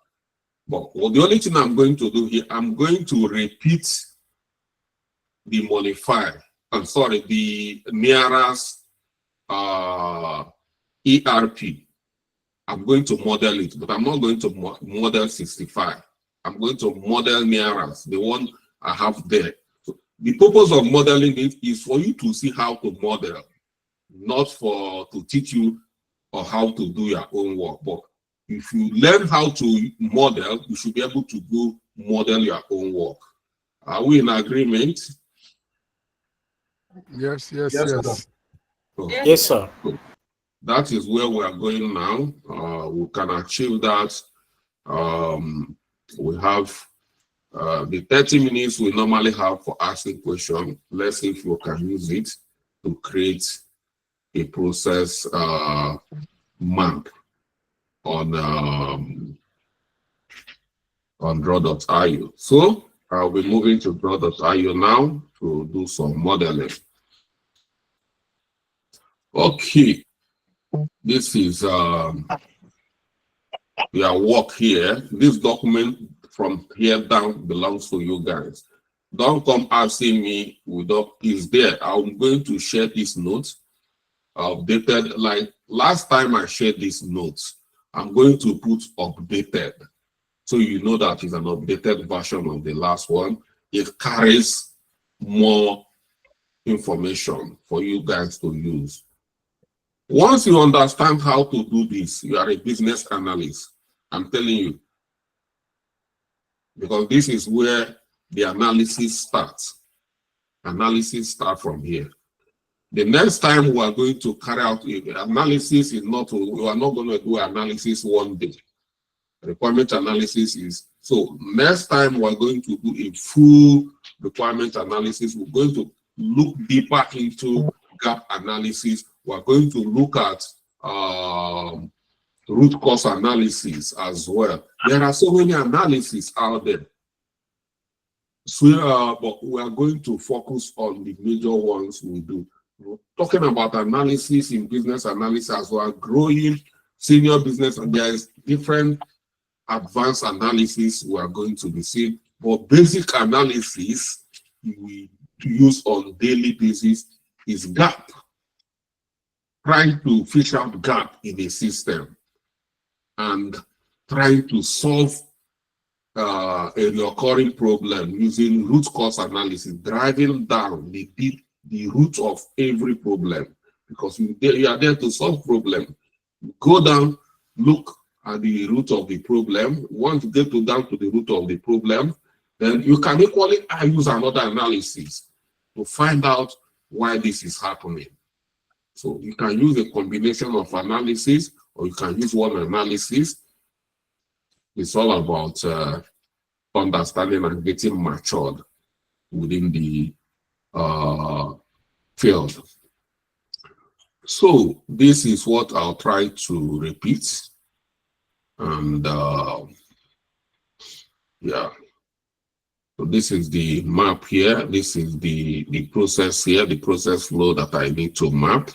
But the only thing I'm going to do here, I'm going to repeat the modify. I'm sorry, the nearest ERP. I'm going to model it, but I'm not going to model 65. I'm going to model nearest, the one I have there. So the purpose of modeling it is for you to see how to model, not to teach you or how to do your own work. But if you learn how to model, you should be able to go model your own work. Are we in agreement? Yes. So, Yes, sir. that is where we are going now. We can achieve that. We have the 30 minutes we normally have for asking questions. Let's see if we can use it to create a process map on draw.io. So I'll be moving to draw.io now to do some modeling. Okay, this is your work here. This document from here down belongs to you guys. Don't come asking me is there. I'm going to share this note updated. Like last time I shared this notes, I'm going to put updated, so you know that it's an updated version of the last one. It carries more information for you guys to use. Once you understand how to do this, you are a business analyst. I'm telling you, because this is where the analysis starts. Analysis starts from here. The next time we are going to carry out analysis we are not going to do analysis one day. Requirement analysis is, so next time we are going to do a full requirement analysis. We're going to look deeper into gap analysis. We're going to look at root cause analysis as well. There are so many analyses out there. So, but we are going to focus on the major ones we do. talking about analysis in business analysis as well, growing senior business, and there is different advanced analysis we are going to be seeing. But basic analysis we use on daily basis is gap, trying to fish out gap in the system and trying to solve a recurring problem using root cause analysis, driving down the root of every problem, because you are there to solve problem. Go down, look at the root of the problem. Once you get down to the root of the problem, then you can equally use another analysis to find out why this is happening. So you can use a combination of analysis, or you can use one analysis. It's all about understanding and getting matured within the field. So this is what I'll try to repeat. And yeah, so this is the map here. This is the process here, the process flow that I need to map.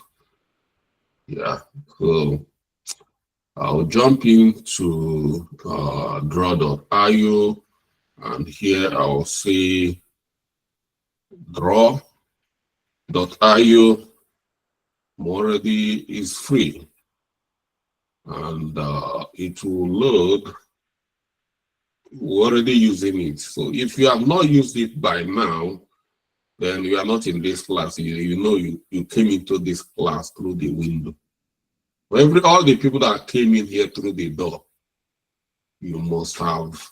Yeah, so I'll jump into draw.io, and here I'll say draw.io already is free, and it will load. We're already using it. So if you have not used it by now, then you are not in this class. You came into this class through the window. All the people that came in here through the door, you must have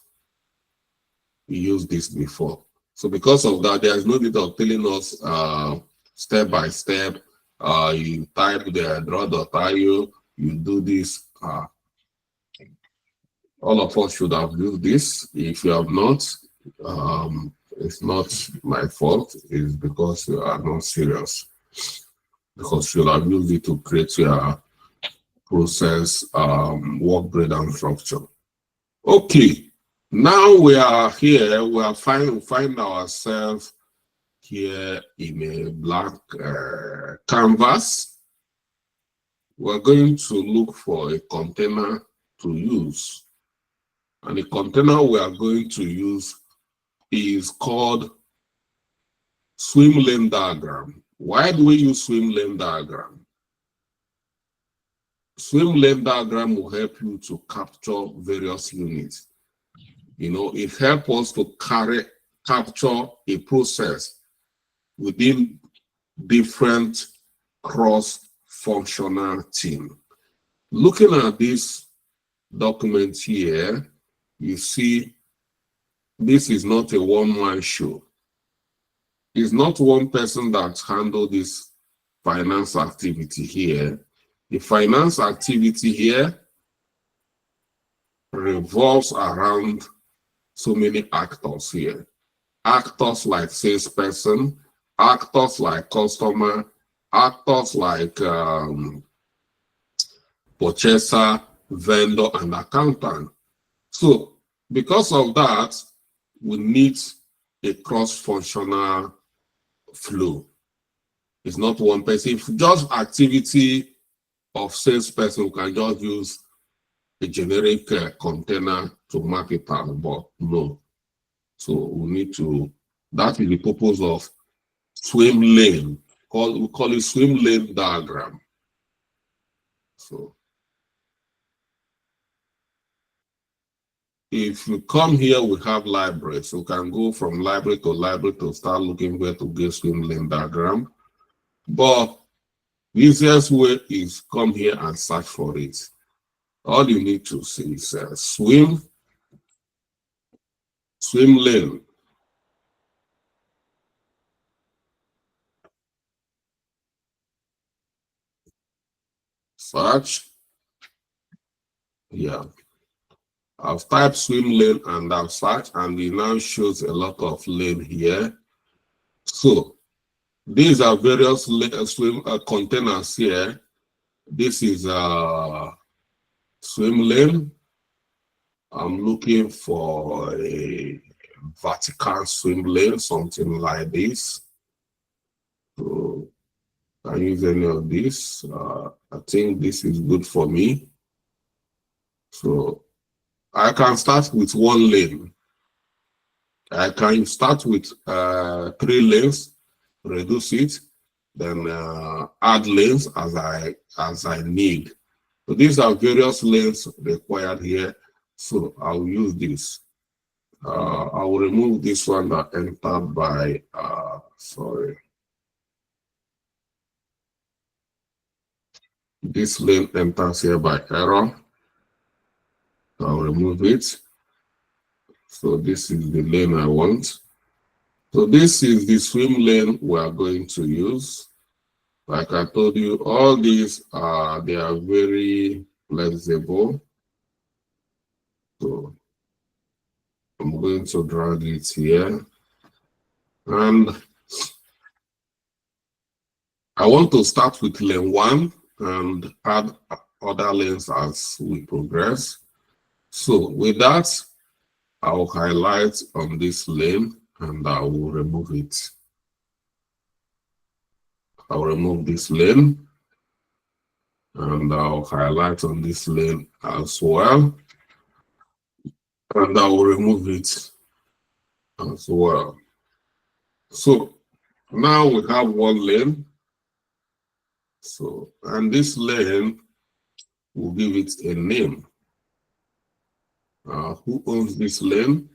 used this before. So because of that, there is no need of telling us step by step. You type the draw.io, you do this. All of us should have used this. If you have not, it's not my fault. It's because you are not serious. Because you have used it to create your process, work breakdown structure. Okay, now we are here. We are find ourselves here in a black canvas. We're going to look for a container to use. And the container we are going to use is called swim lane diagram. Why do we use swim lane diagram? Swim lane diagram will help you to capture various units. It helps us to capture a process within different cross-functional teams. Looking at this document here, you see this is not a one-man show. It's not one person that handles this finance activity here. The finance activity here revolves around so many actors here. Actors like salesperson, actors like customer, actors like purchaser, vendor, and accountant. So because of that, we need a cross-functional flow. It's not one person. If just activity of salesperson, we can just use a generic container to map it out, but no. So we need to, that is the purpose of swim lane. We call it swim lane diagram. So if you come here, we have library. So we can go from library to start looking where to get swim lane diagram. But the easiest way is come here and search for it. All you need to see is swim lane. Search. Yeah. I've typed swim lane and I've searched, and it now shows a lot of lane here. So these are various swim containers here. This is swim lane. I'm looking for a vertical swim lane, something like this. So can use any of this. I think this is good for me. So I can start with one lane. I can start with 3 lanes, reduce it, then add lanes as I need. So these are various lanes required here. So I'll use this. I will remove this one that entered by sorry. This lane enters here by error. I'll remove it. So this is the lane I want. So this is the swim lane we are going to use. Like I told you, all these they are very flexible. So I'm going to drag it here. And I want to start with lane 1 and add other lanes as we progress. So with that, I'll highlight on this lane and I will remove it. I'll remove this lane and I'll highlight on this lane as well. And I will remove it as well. So now we have one lane. So, and this lane, we'll give it a name. Who owns this lane?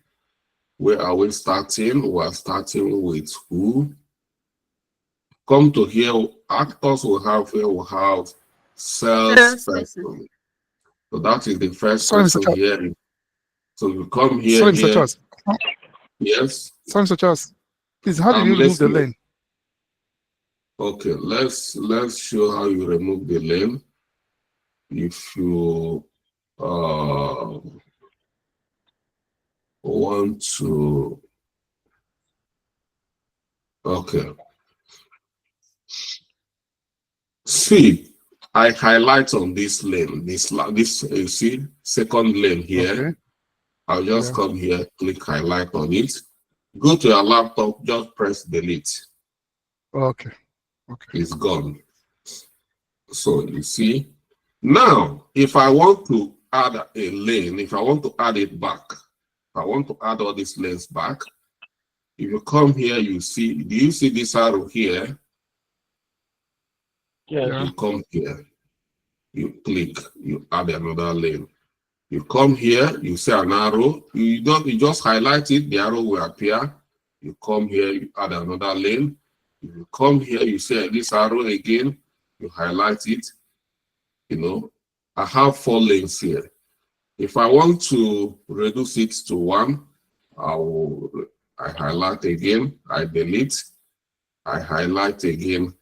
Where are we starting? We are starting with who. Come to here, actors will have here, we'll have salesperson. So that is the first person here. So you come here. Sorry, Mr. Charles. Yes. Sorry, Mr. Charles. Please, how do you remove the lane? Okay, let's show how you remove the lane. If you want to, okay. See, I highlight on this lane, this you see, second lane here. Okay. I'll just come here, click highlight on it. Go to your laptop, just press delete. Okay. Okay. It's gone. So you see, now if I want to add a lane, if I want to add it back, if I want to add all these lanes back, if you come here, you see, do you see this arrow here? Yeah. You come here, you click, you add another lane. You come here, you see an arrow, you just highlight it, the arrow will appear. You come here, you add another lane. If you come here, you see this arrow again, you highlight it. You know, I have 4 lanes here. If I want to reduce it to 1, I highlight again, I delete, I highlight again,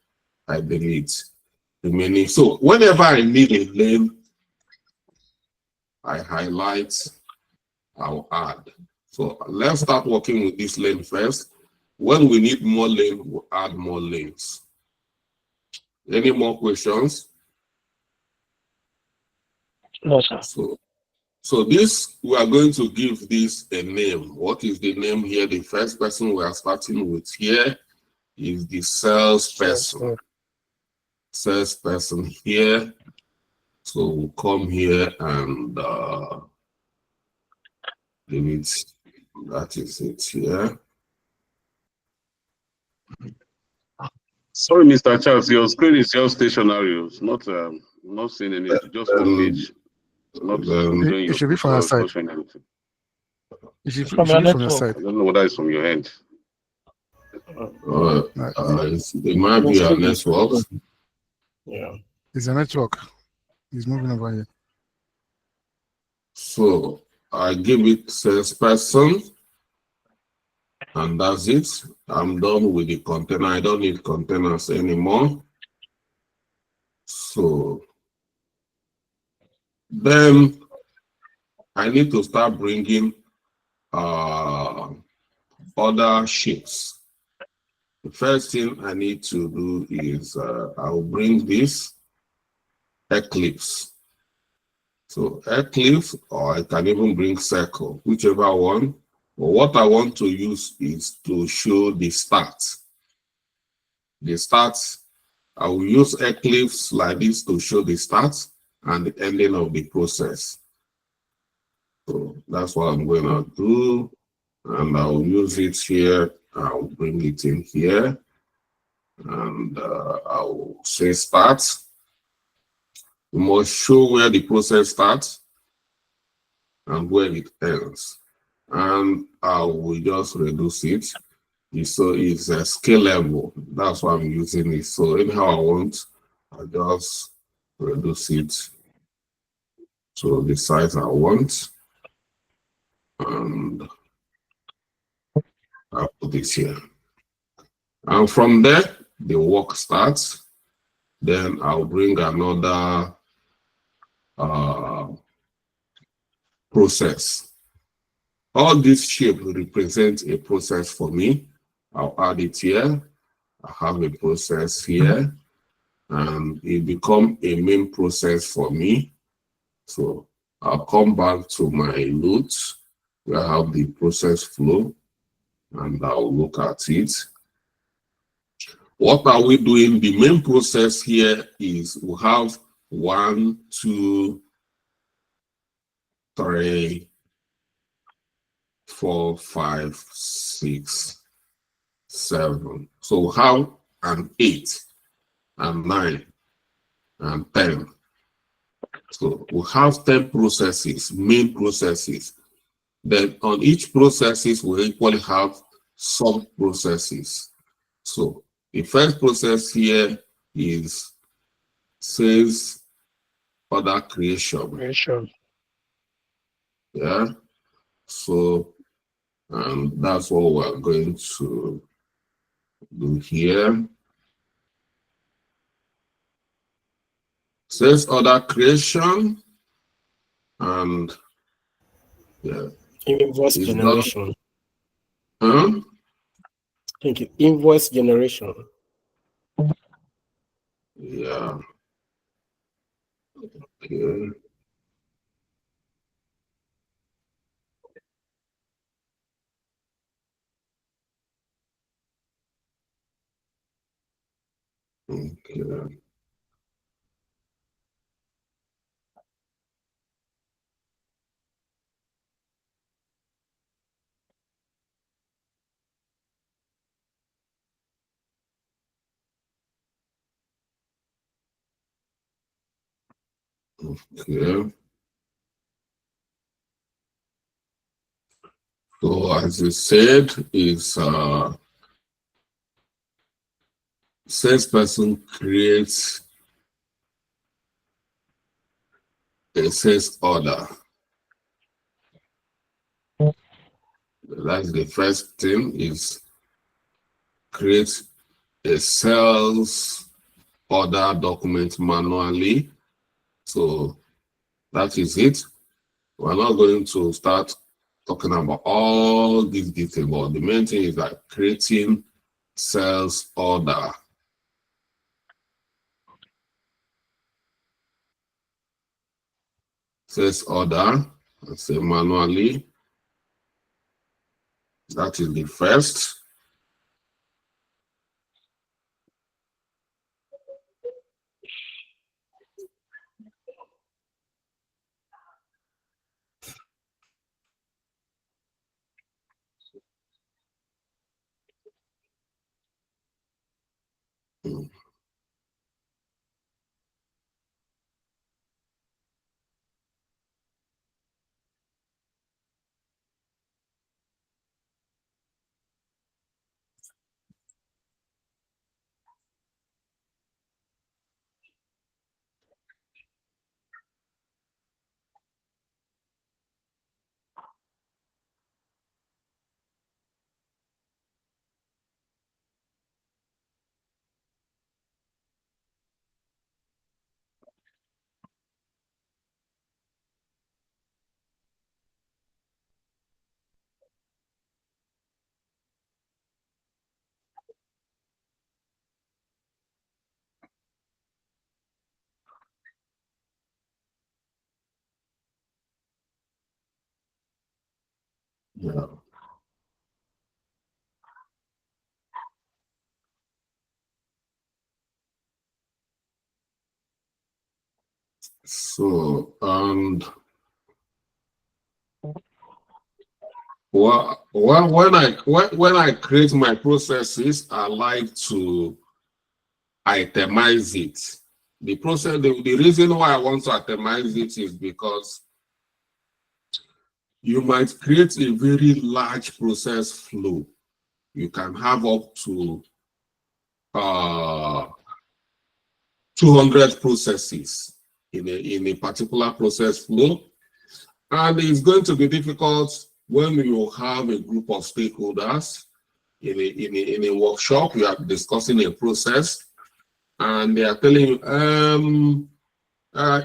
I delete. Remaining. So whenever I need a lane, I highlight, I'll add. So let's start working with this lane first. When we need more lane, we'll add more lanes. Any more questions? No, sir. So this, we are going to give this a name. What is the name here? The first person we are starting with here is the salesperson. Salesperson here. So we'll come here and limit. That is it here. Sorry, Mr. Charles, your screen is just stationary. It's not seeing anything. Just one page. Not it should be from your side. It should be from your side. I don't know whether it's from your end. It might be a network. Yeah. It's a network. He's moving over here. So I give it salesperson, and that's it. I'm done with the container. I don't need containers anymore. So then I need to start bringing other sheets. The first thing I need to do is I'll bring this Eclipse. So Eclipse, or I can even bring Circle, whichever one. But what I want to use is to show the stats. The stats I will use Eclipse like this to show the start and the ending of the process. So that's what I'm going to do. And I'll use it here. I'll bring it in here. And I'll say start. We must show where the process starts and where it ends. And I will just reduce it. So it's a scalable. That's why I'm using it. So anyhow I want, I just reduce it to the size I want. And I'll put this here. And from there, the work starts. Then I'll bring another process. All this shape represents a process for me. I'll add it here. I have a process here, and it become a main process for me. So I'll come back to my notes where I have the process flow, and I'll look at it. What are we doing? The main process here is we have 1, 2, 3, 4, 5, 6, 7. So we have an 8 and 9 and 10. So we have 10 processes, main processes. Then on each processes, we equally have sub-processes. So the first process here is sales order creation. Yeah. So that's what we're going to do here. Sales order creation and yeah. Invoice It's generation. Not, Thank you. Invoice generation. yeah. Okay. Okay. Okay. So as you said, is salesperson creates a sales order. That's the first thing, is create a sales order document manually. So that is it. We're not going to start talking about all these details, but the main thing is that creating sales order. Sales order, I say manually. That is the first. Yeah. So, and well, when I create my processes, I like to itemize it. The reason why I want to itemize it is because you might create a very large process flow. You can have up to 200 processes in a particular process flow. And it's going to be difficult when you have a group of stakeholders in a workshop, you are discussing a process, and they are telling you,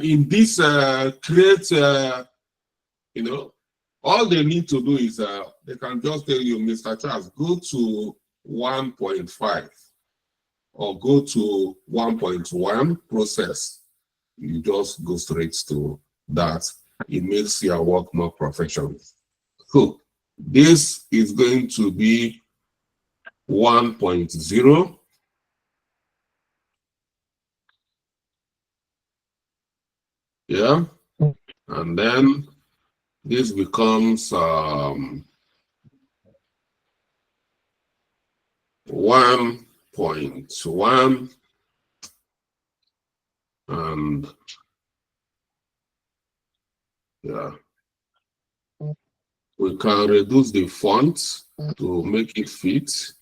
in this create, all they need to do is they can just tell you, Mr. Charles, go to 1.5 or go to 1.1 process. You just go straight to that. It makes your work more professional. So this is going to be 1.0. Yeah. And then this becomes 1.1, and yeah, we can reduce the font to make it fit.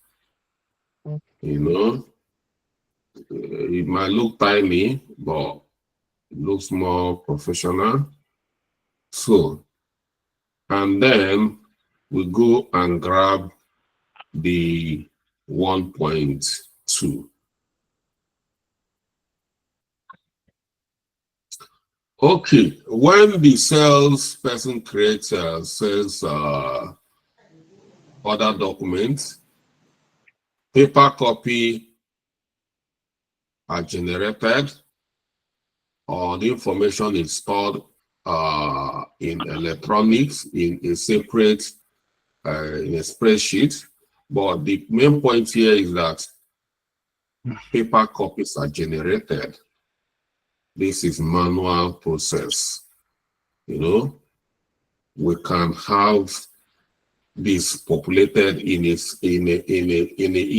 It might look tiny, but it looks more professional. So, and then we go and grab the 1.2. Okay, when the sales person creates a sales order document, paper copy are generated, or the information is stored in electronics in a separate in a spreadsheet. But the main point here is that paper copies are generated. This is manual process. We can have this populated in a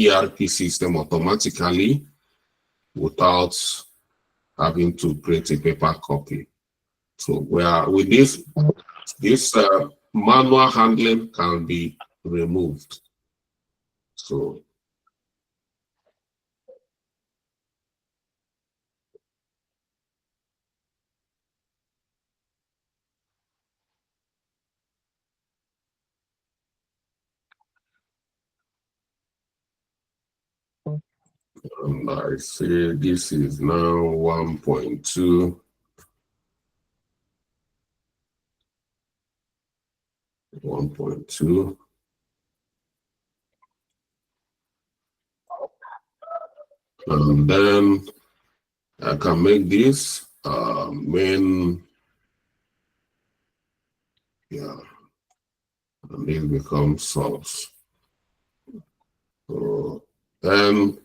ERP system automatically without having to create a paper copy. So with this manual handling can be removed. So and I say this is now 1.2. 1.2. And then I can make this main, yeah, and this becomes source. So then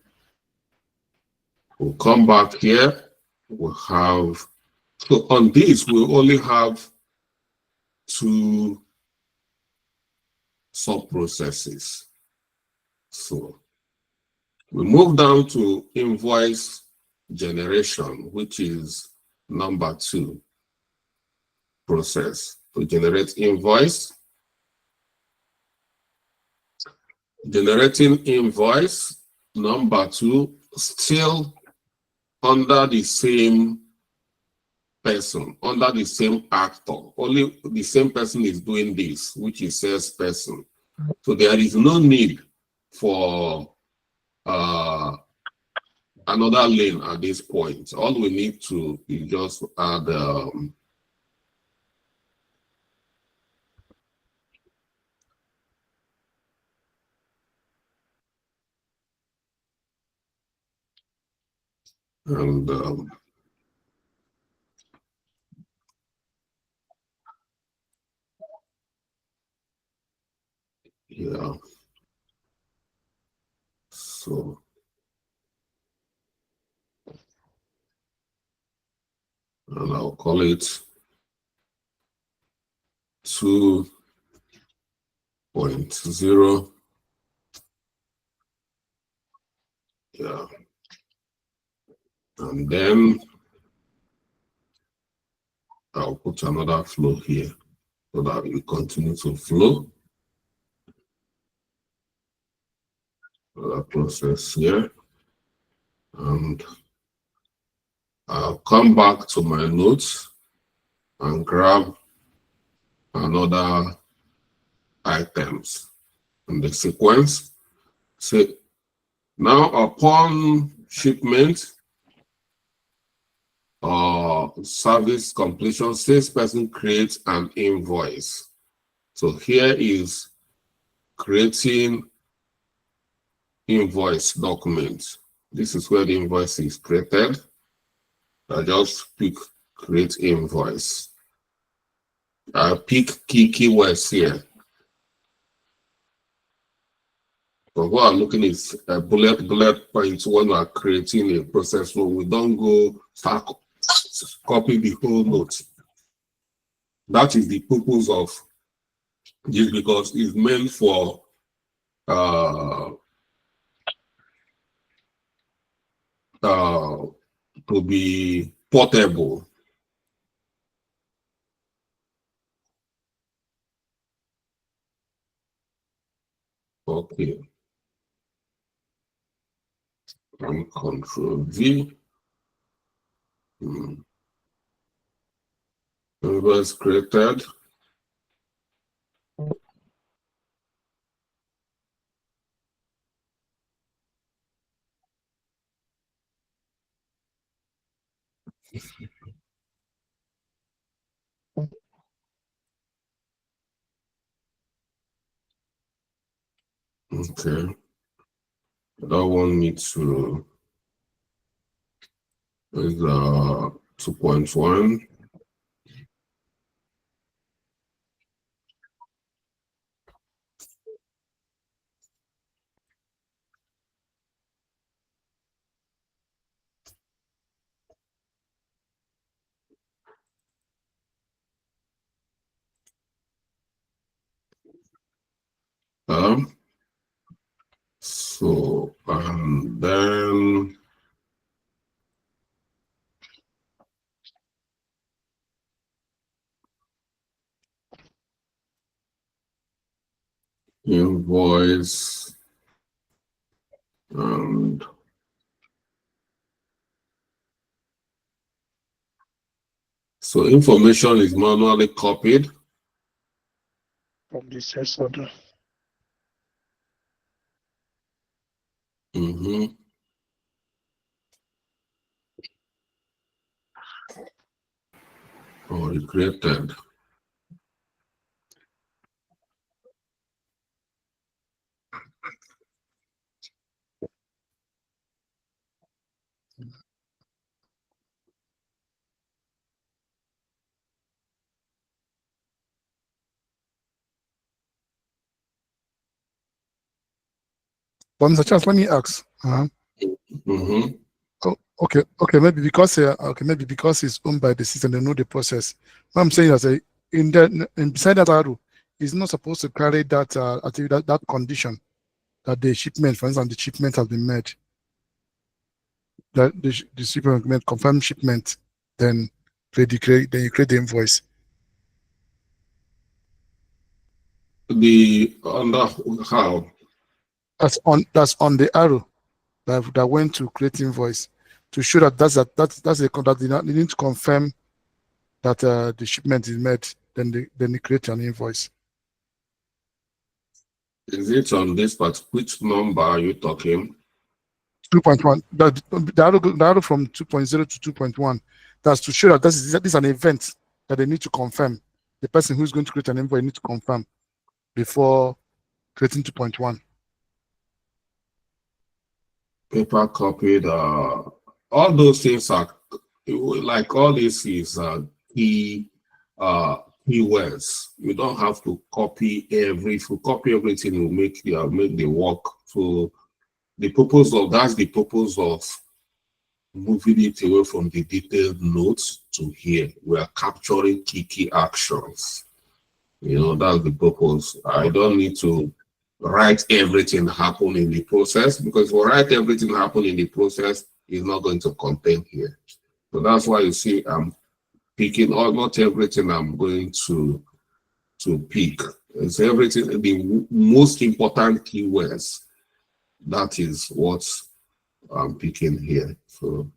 we'll come back here. We'll have, so on this, we only have 2 sub-processes. So we move down to invoice generation, which is number 2 process. To generate invoice. Generating invoice, number 2, still under the same person, under the same actor. Only the same person is doing this, which is salesperson. So there is no need for another lane at this point. All we need to is just add yeah. So and I'll call it 2.0. Yeah. And then I'll put another flow here so that we continue to flow. Another process here. And I'll come back to my notes and grab another items in the sequence. So now upon shipment or service completion, salesperson creates an invoice. So here is creating invoice document. This is where the invoice is created. I just pick create invoice. I pick keywords here. So what I'm looking is a bullet points when we are creating a process flow. We don't go start copy the whole note. That is the purpose of this, because it's meant for to be portable. Okay. And Control V. Invoice created. Okay. I don't want me to is 2.1. So then invoice and so information is manually copied From the sales order. Or created. But Mr. Charles, let me ask. Oh, okay, maybe because it's owned by the system, they know the process. What I'm saying is, beside that arrow, it's not supposed to carry that that condition that the shipment, for instance, the shipment has been made. That the shipment made, confirmed shipment, then you create the invoice. How? That's on the arrow that went to create invoice to show that that's a contract. They need to confirm that the shipment is made. Then they create an invoice. Is it on this part? Which number are you talking? 2.1. The arrow from 2.0 to 2.1. That's to show that this is an event that they need to confirm. The person who's going to create an invoice needs to confirm before creating 2.1. Paper copied. All those things are like all this is keywords. You don't have to copy if you copy everything, you make the work. So the purpose of moving it away from the detailed notes to here. We are capturing key actions. You know, that's the purpose. I don't need to write everything happen in the process, because if I write everything happen in the process, it's not going to contain here. So that's why you see I'm picking not everything I'm going to pick. It's everything, the most important keywords. That is what I'm picking here. So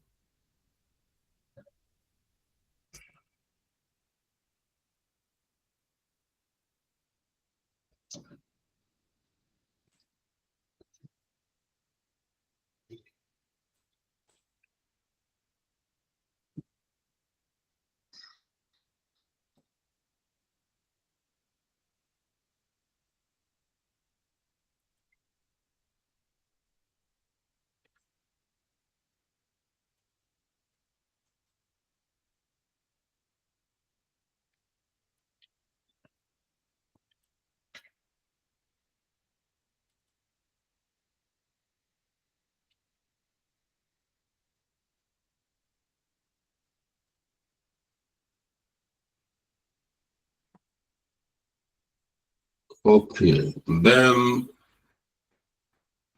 okay, then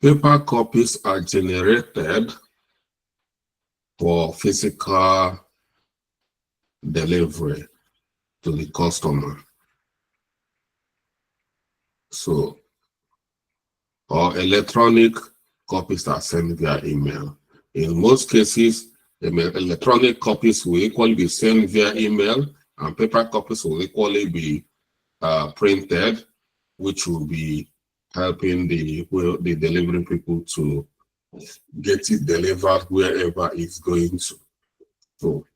paper copies are generated for physical delivery to the customer. So, or electronic copies are sent via email. In most cases, electronic copies will equally be sent via email, and paper copies will equally be printed, which will be helping the delivery people to get it delivered wherever it's going to. So,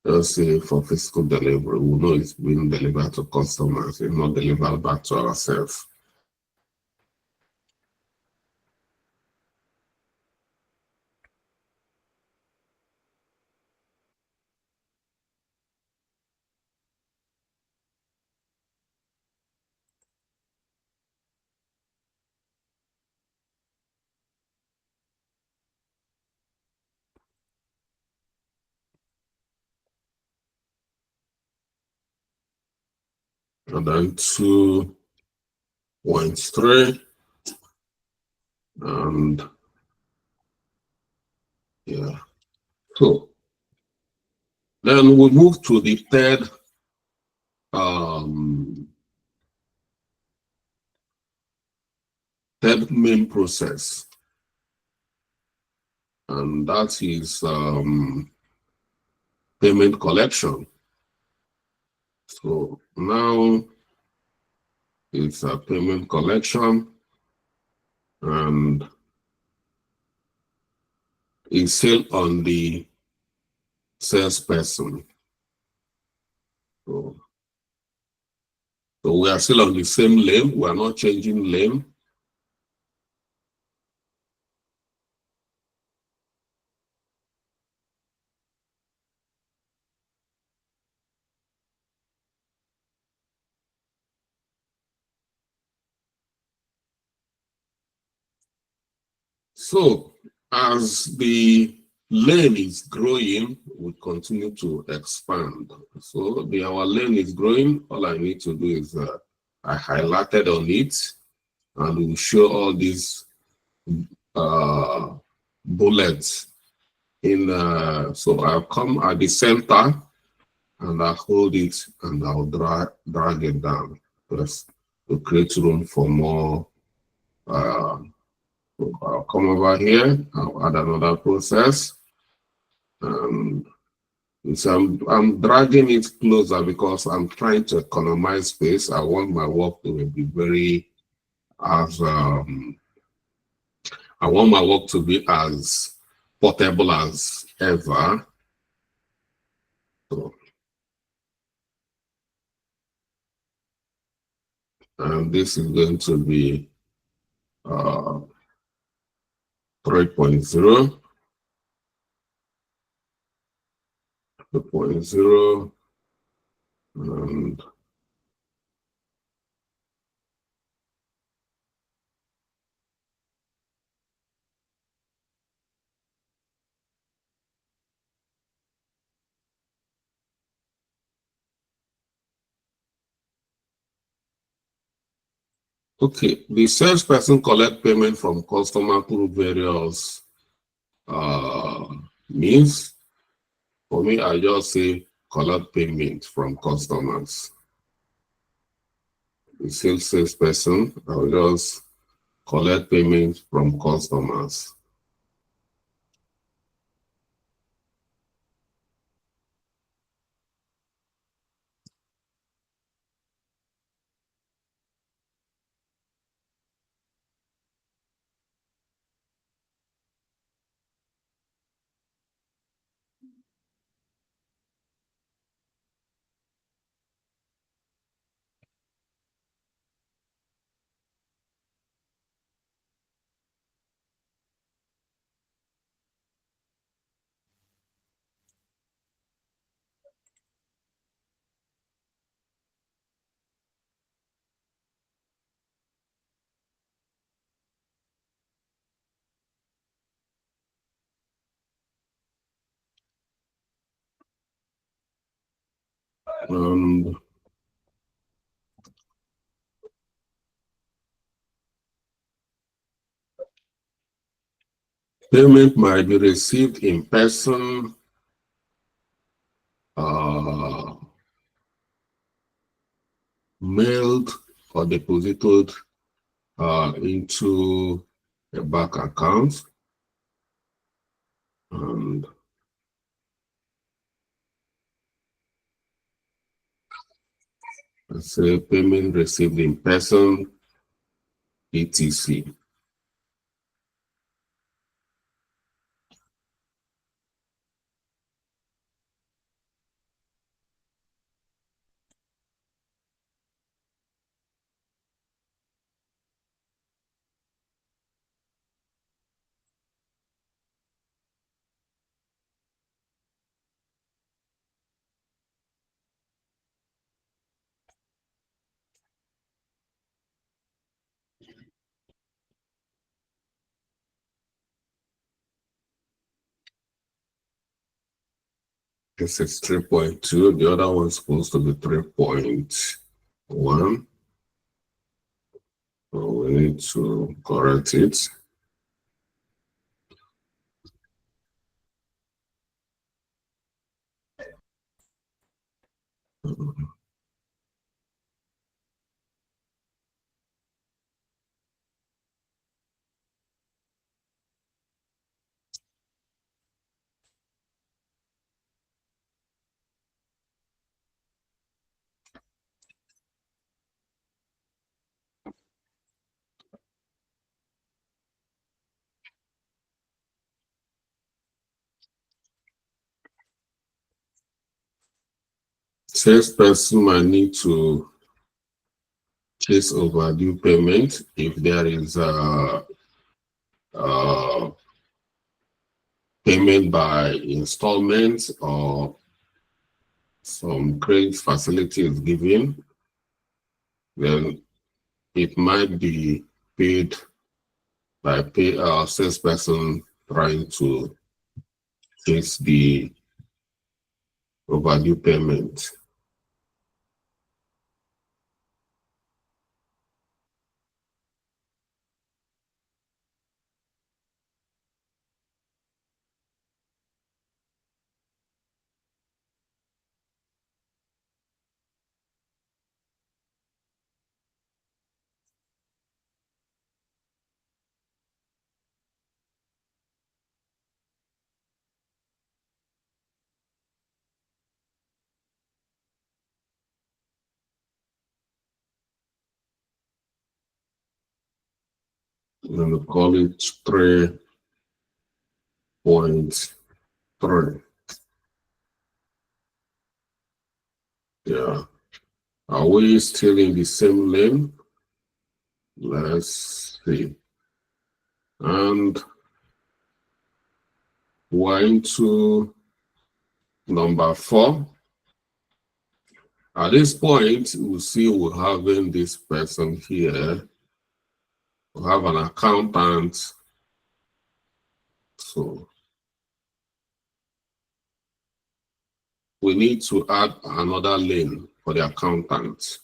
let's say for physical delivery, we know it's being delivered to customers, it's not delivered back to ourselves. And then 2.3, and yeah. So then we move to the third main process, and that is payment collection. So now it's a payment collection, and it's still on the salesperson. So we are still on the same lane. We are not changing lane. So as the lane is growing, we continue to expand. So our lane is growing. All I need to do is I highlighted on it, and we'll show all these bullets in. So I'll come at the center, and I hold it, and I'll drag it down just to create room for more. I'll come over here. I'll add another process. So I'm dragging it closer because I'm trying to economize space. I want my work to be very as I want my work to be as portable as ever. So, and this is going to be 3.0. 2.0, and Okay, the salesperson collect payment from customer through various means. For me, I just say collect payment from customers. The salesperson, I will just collect payment from customers. Payment might be received in person, mailed or deposited into a bank account, and let's say payment received in person, etc. This is 3.2. The other one's supposed to be 3.1. So we need to correct it. Salesperson might need to chase overdue payment if there is a payment by installment or some credit facility is given, then it might be paid by salesperson trying to chase the overdue payment. I'm going to call it 3.3. Yeah. Are we still in the same lane? Let's see. And we're into number 4. At this point, we'll see we're having this person here. We have an accountant. So we need to add another lane for the accountant.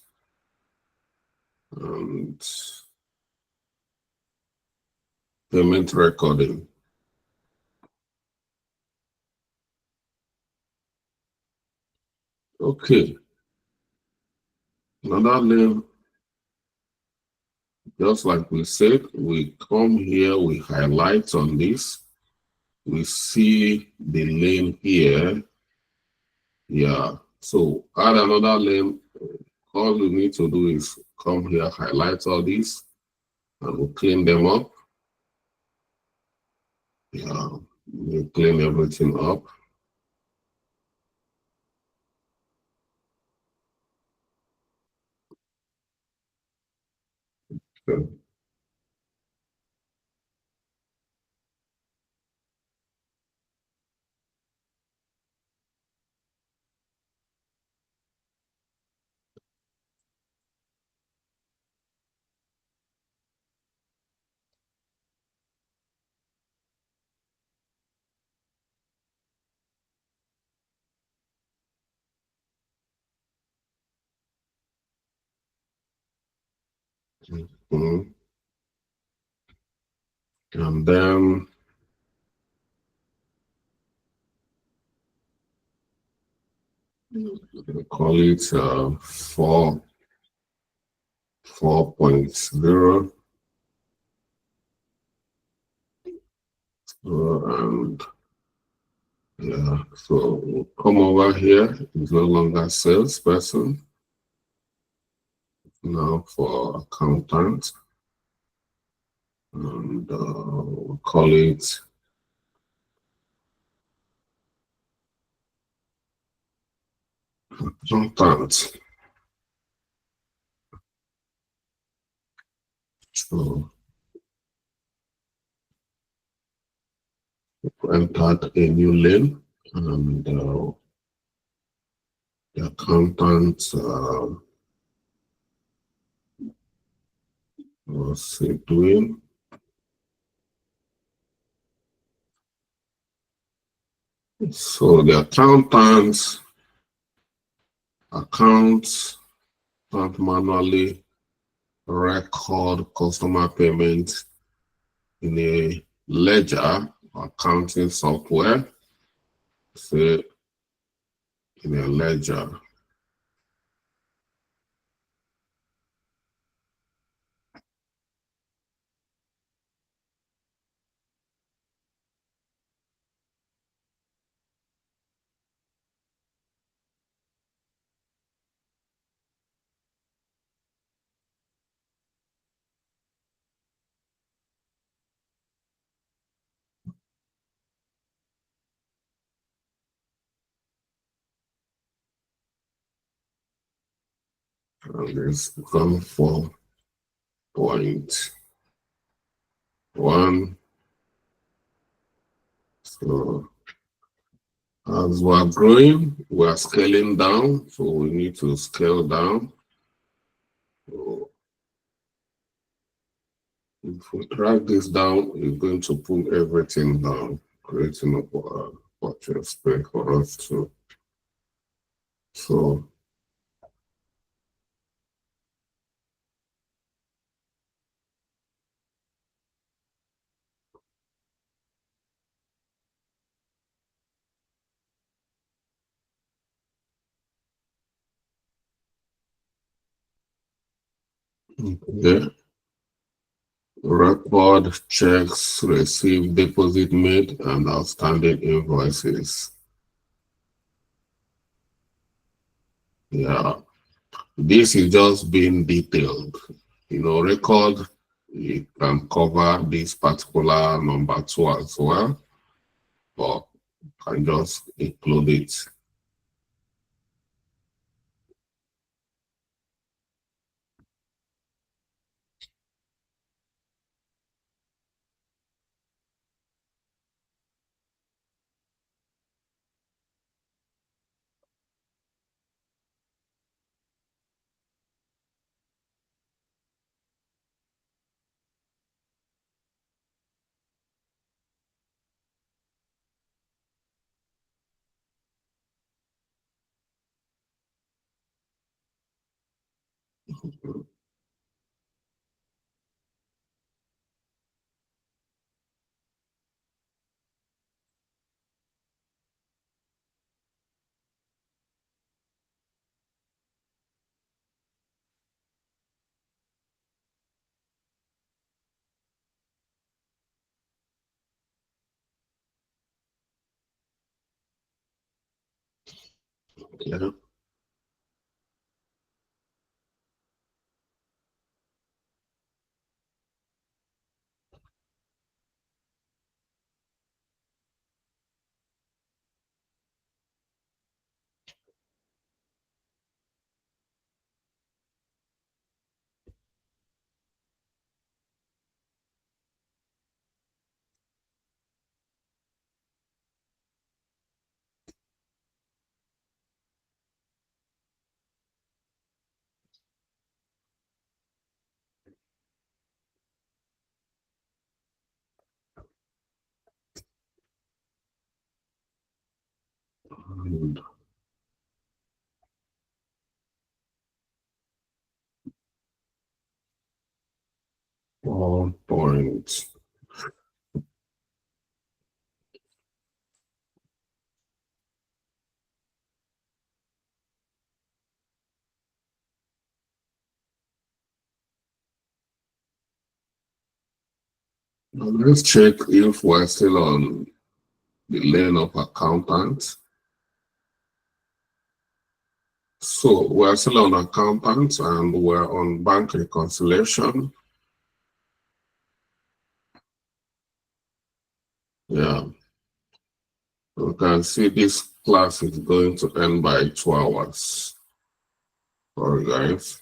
And payment recording. Okay. Another name, just like we said, we come here, we highlight on this. We see the lane here. Yeah. So add another lane. All we need to do is come here, highlight all these, and we'll clean them up. Yeah. We'll clean everything up. Okay. Mhm. And then we call it 4.0. And yeah, so we'll come over here. It's no longer salesperson. Now for accountant. And we'll call it accountant. So entered a new lane, and the accountant was doing. So the accounts don't manually record customer payments in a ledger accounting software, say in a ledger. And it's become 4.1. So as we're growing, we're scaling down. So we need to scale down. So if we drag this down, it's going to pull everything down, creating a purchase space for us to. So yeah, record checks received, deposit made, and outstanding invoices. Yeah, this is just being detailed. Record, it can cover this particular number 2 as well, but can just include it. Yeah. And 4 point. Now let's check if we're still on the lane of accountant. So we're still on accountants and we're on bank reconciliation. Yeah. You can see this class is going to end by 2 hours. Sorry, guys.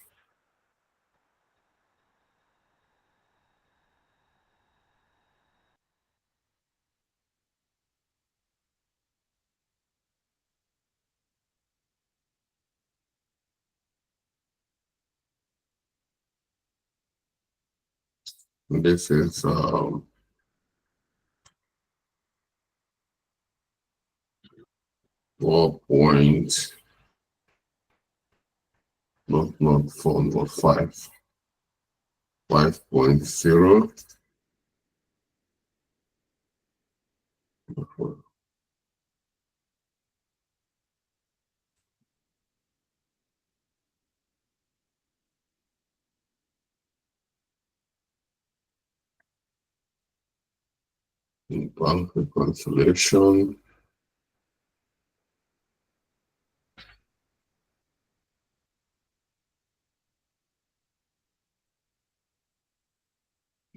This is 4 point, not 4, but 5. 5.0. In bank reconciliation.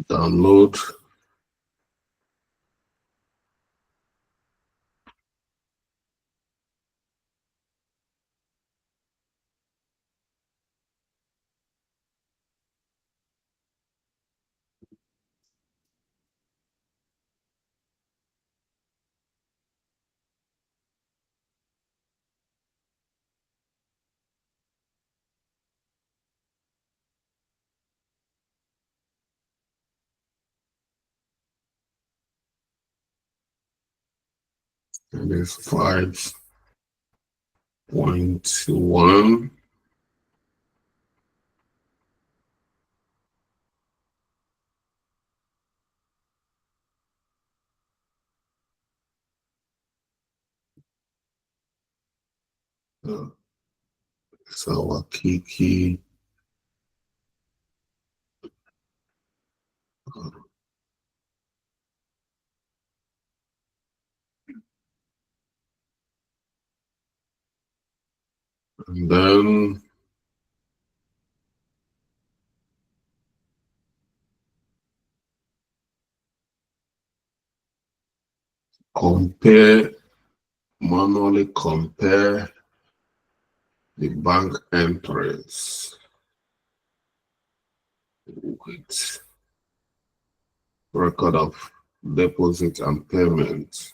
Download. And it's 5.1. It's our key. And then manually compare the bank entries with record of deposit and payment.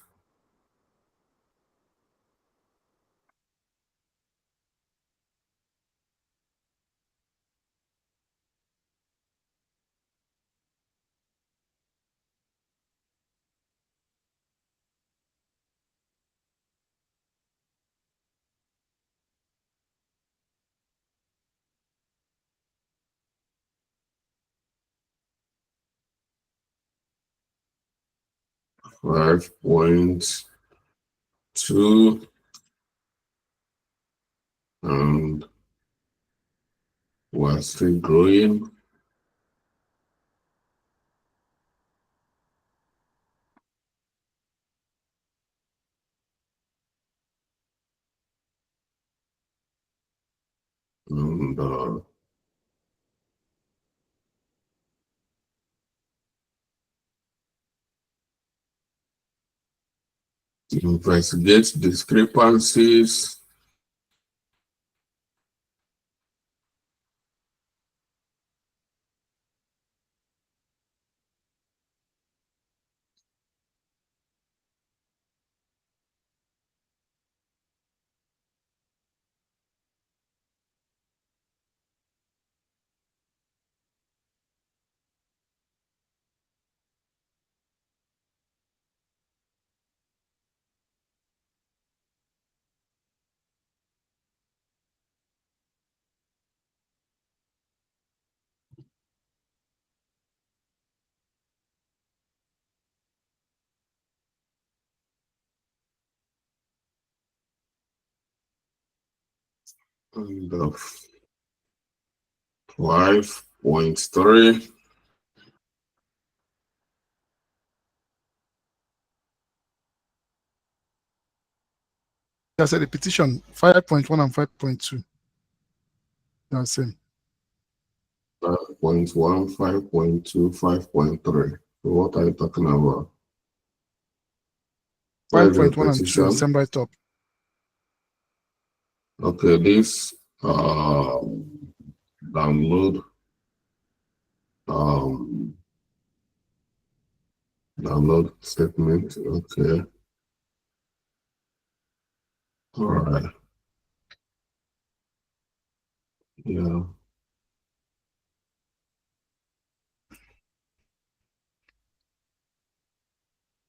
Five point two, and we're still growing. and investigate discrepancies and 5.3. I said the petition 5.1 and 5.2. That's it. 5.1, 5.2, 5.3. So what are you talking about? Where's the 5.1 and 2, petition? December top. Okay, this download download statement. Okay. All right. Yeah.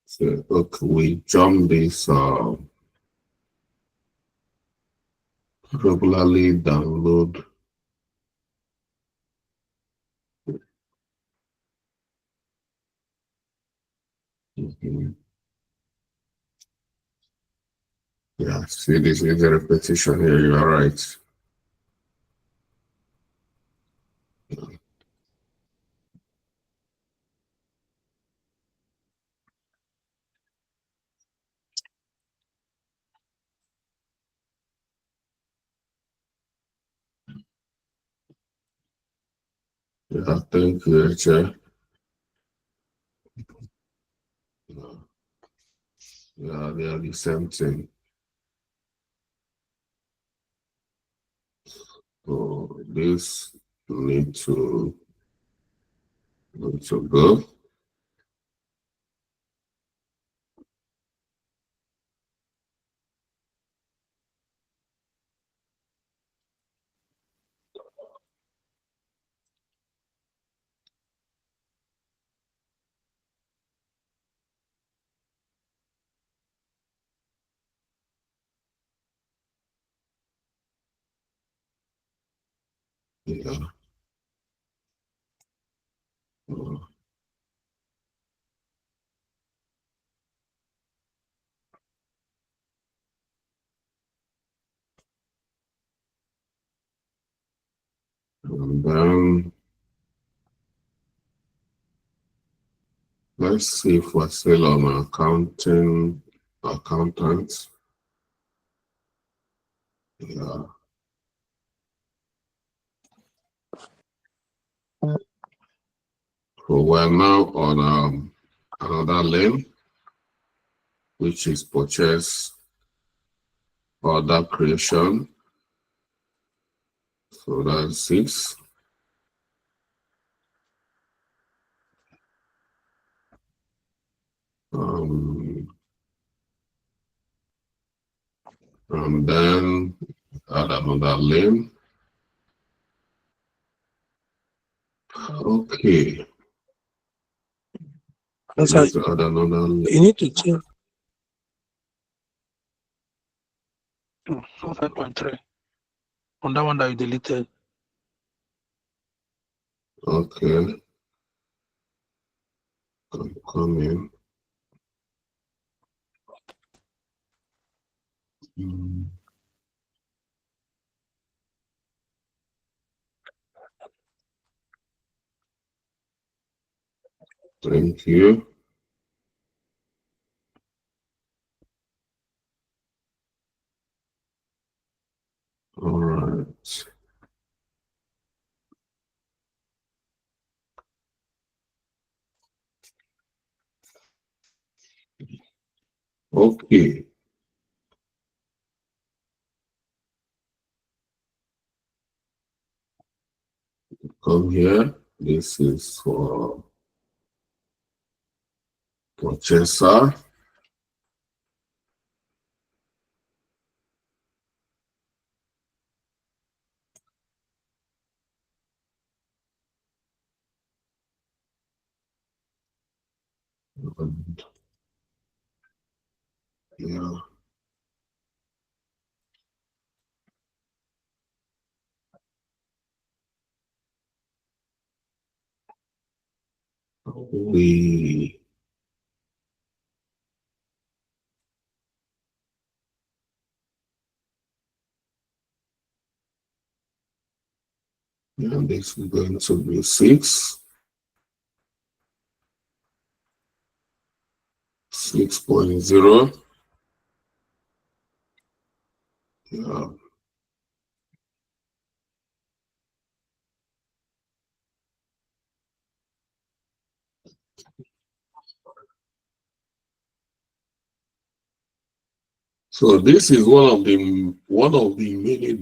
So okay, we jump this regularly download. Mhm. Yeah, see, this is a repetition here. You are right. Yeah, thank you, Chair. Yeah, they are the same thing. So this need to go. Yeah. And then let's see if we're still on accountants. Yeah. So we're now on another lane, which is purchase order creation. So that's 6. And then add another lane. Okay. That's Let's add another lane. you need to change. 5.3 on that one that you deleted. Okay. Come in. Thank you. All right. Okay. Come here. This is for purchaser. And, yeah. We and this is going to be 6.0. Yeah. So this is one of the many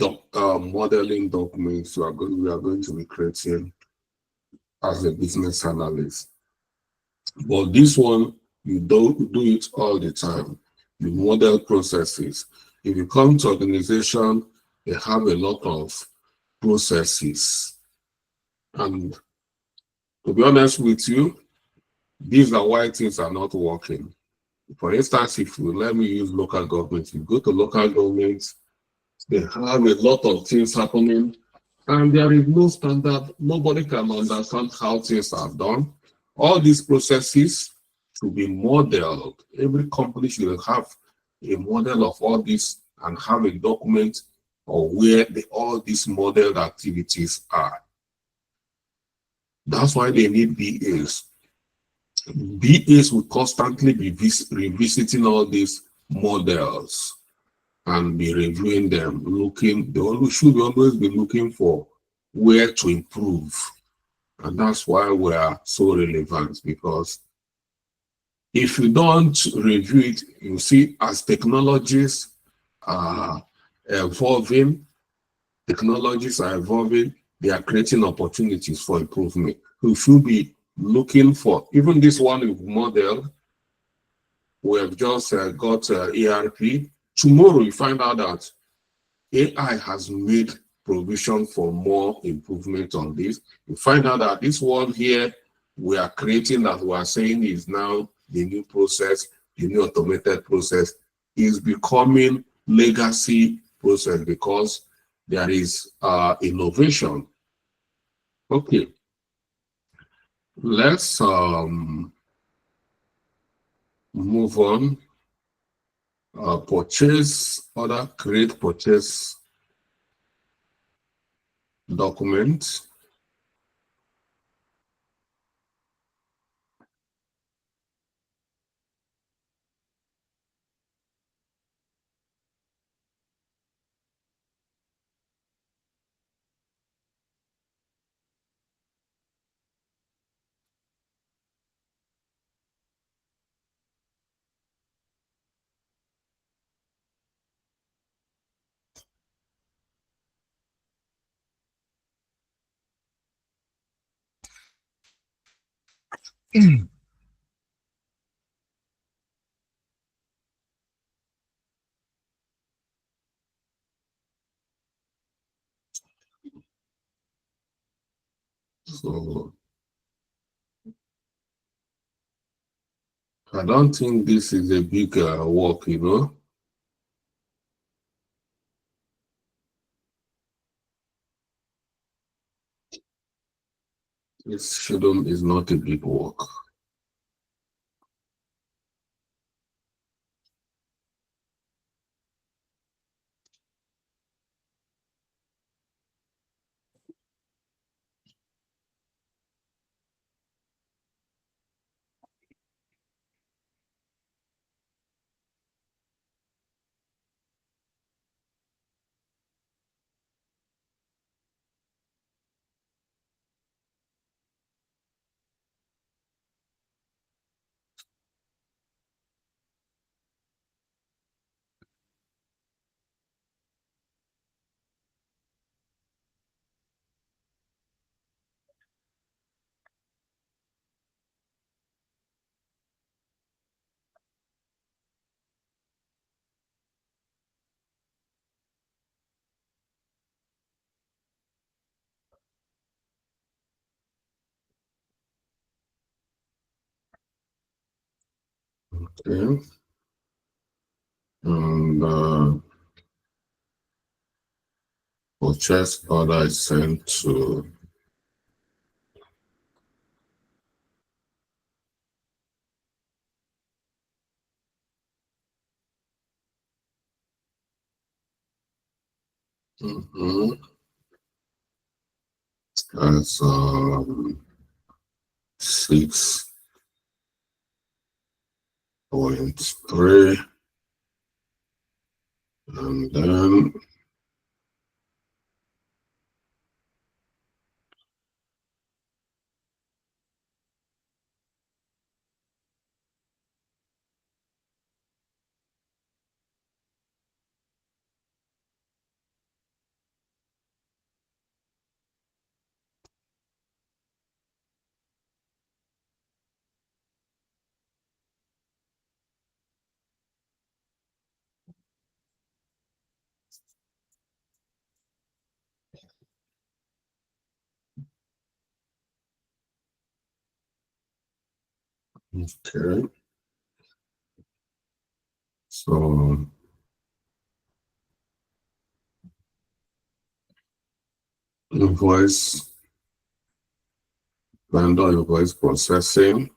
modeling documents we are going to be creating as a business analyst. But this one, you don't do it all the time. You model processes. If you come to organization, they have a lot of processes. And to be honest with you, these are why things are not working. For instance, if you let me use local government, you go to local government, they have a lot of things happening, and there is no standard. Nobody can understand how things are done. All these processes should be modeled. Every company should have a model of all this and have a document of where all these modeled activities are. That's why they need BAs. BAs will constantly be revisiting all these models and be reviewing them, should always be looking for where to improve. And that's why we are so relevant, because if you don't review it, you see, as technologies are evolving, they are creating opportunities for improvement. We should be looking for, even this one we've modeled, we have just got ERP. Tomorrow you find out that AI has made provision for more improvement on this. You find out that this one here we are creating, that we are saying is now the new process, the new automated process, is becoming legacy process because there is innovation. Okay, let's move on. Create purchase document. So I don't think this is a big work, you know. This schedule is not a big work. Okay. And purchase order is sent to as 6.3, and then okay. So invoice, vendor invoice processing.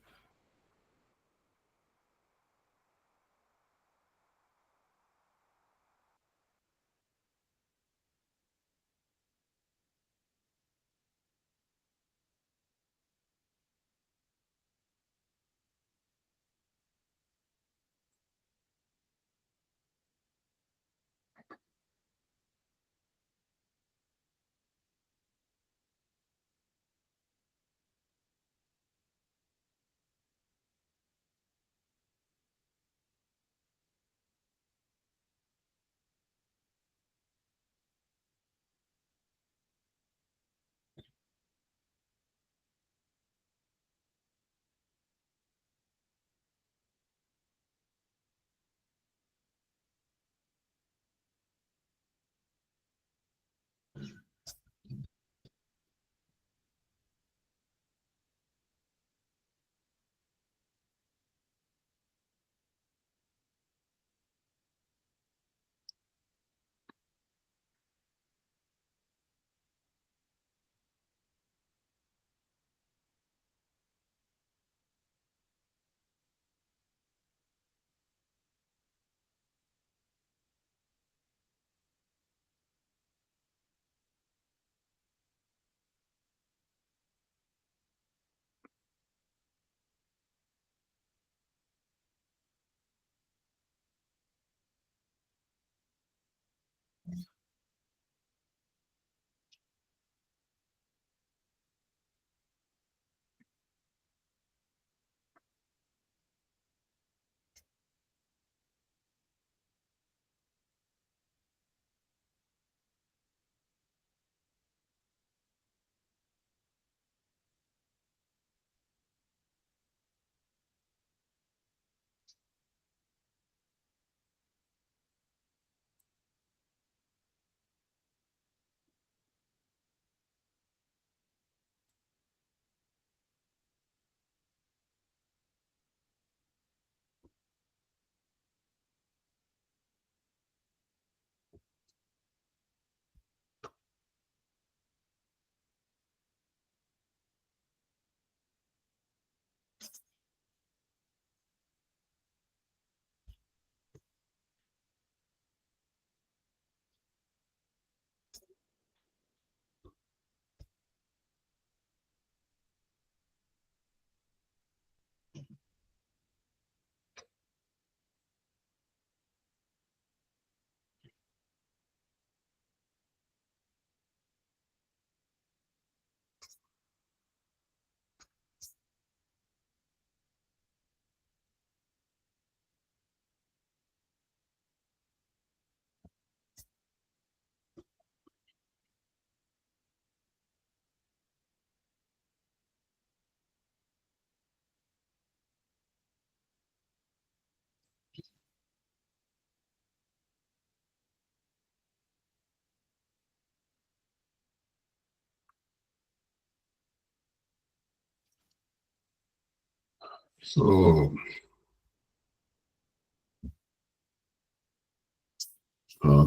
So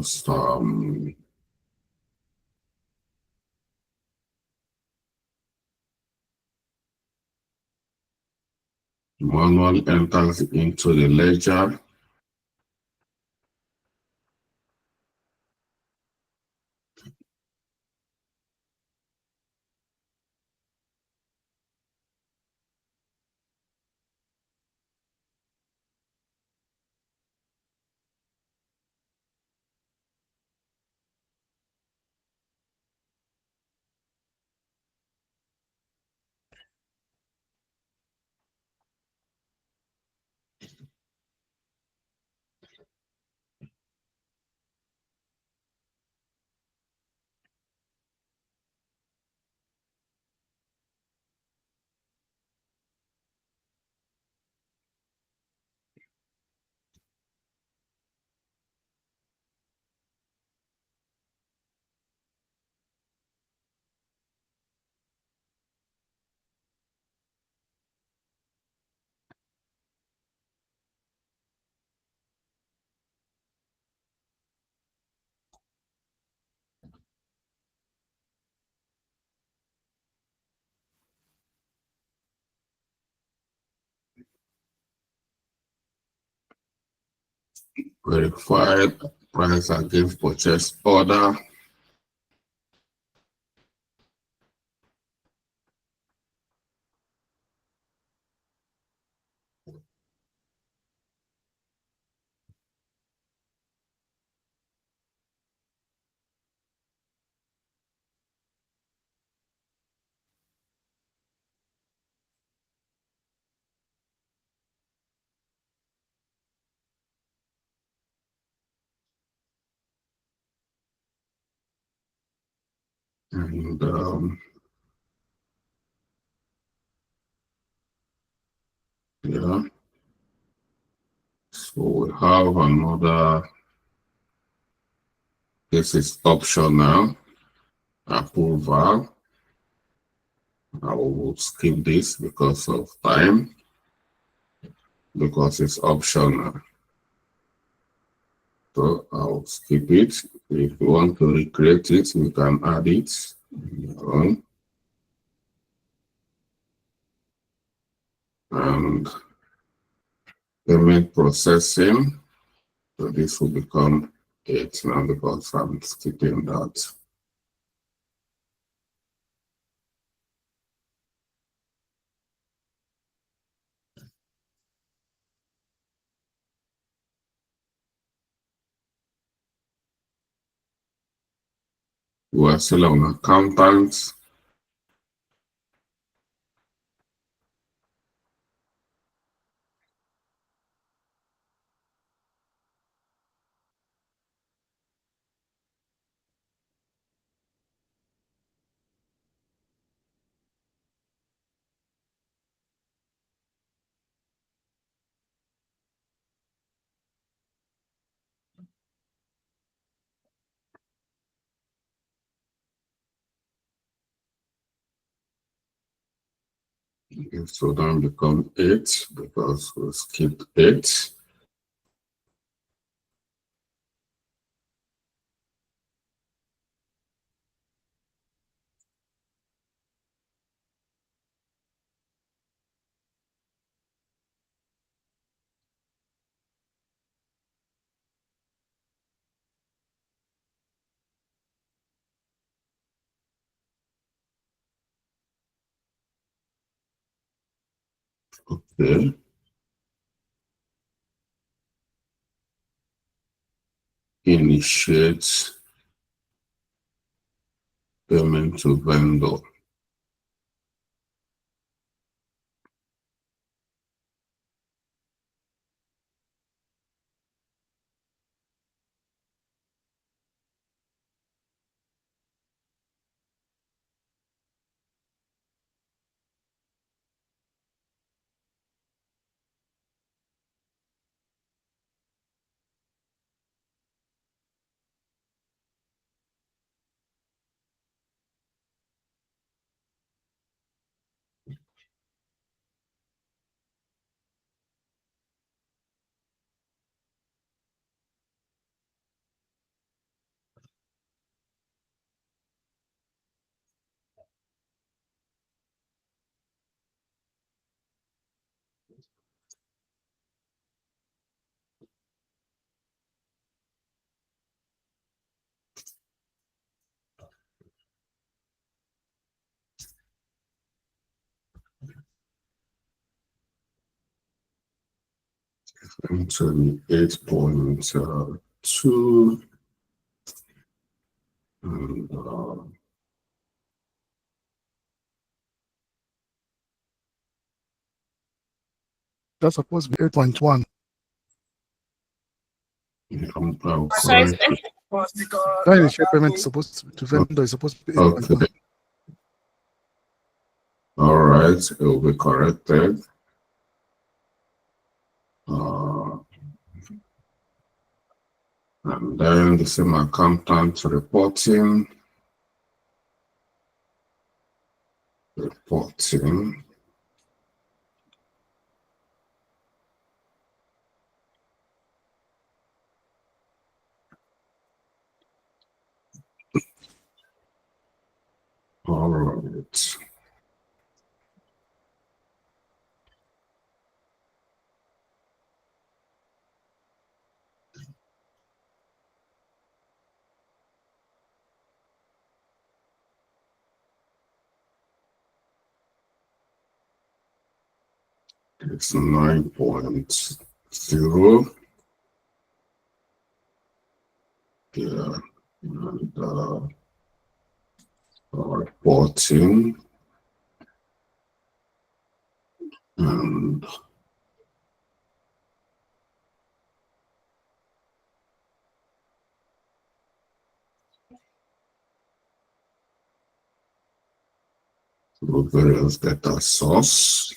some manual enters into the ledger. Verified price against purchase order. And yeah, so we have another. This is optional approval. I will skip this because of time, because it's optional. So I'll skip it. If you want to recreate it, you can add it on your own. And payment processing. So this will become 8 now because I'm skipping that. We are still on accountants. It will then become 8 because we skipped 8. Okay. Initiate payment to vendor. 28.2 and That's supposed to be 8.1. correct. That initial payment is supposed to vendor is supposed to be 8.1. Okay. All right, it will be corrected. And then the same accountant reporting. All right. It's 9.0. Yeah. And reporting. And various data source.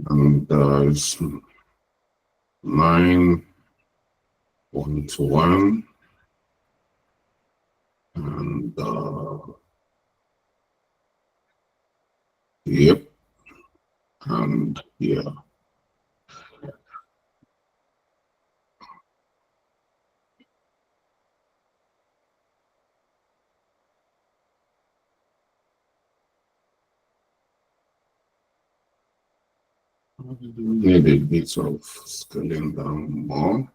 And there's 9.1 and yep, and yeah. Need a bit of scaling down more.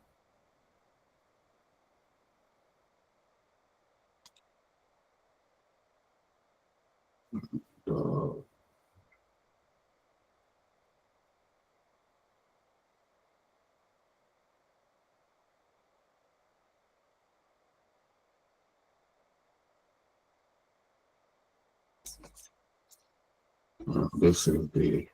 This is the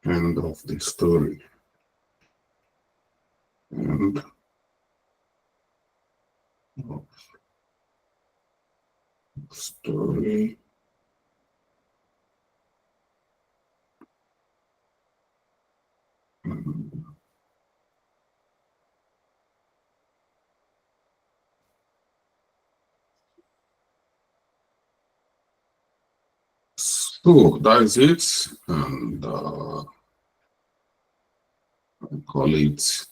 end of the story. End of story. So that is it, and I call it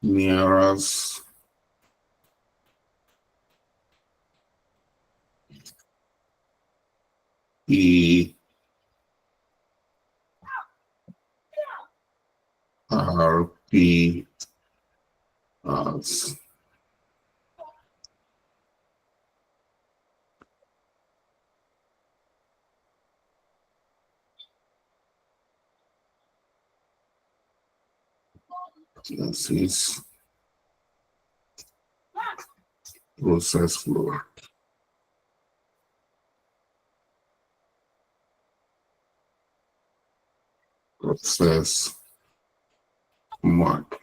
Neara's ERP as this is process flow. Process mark.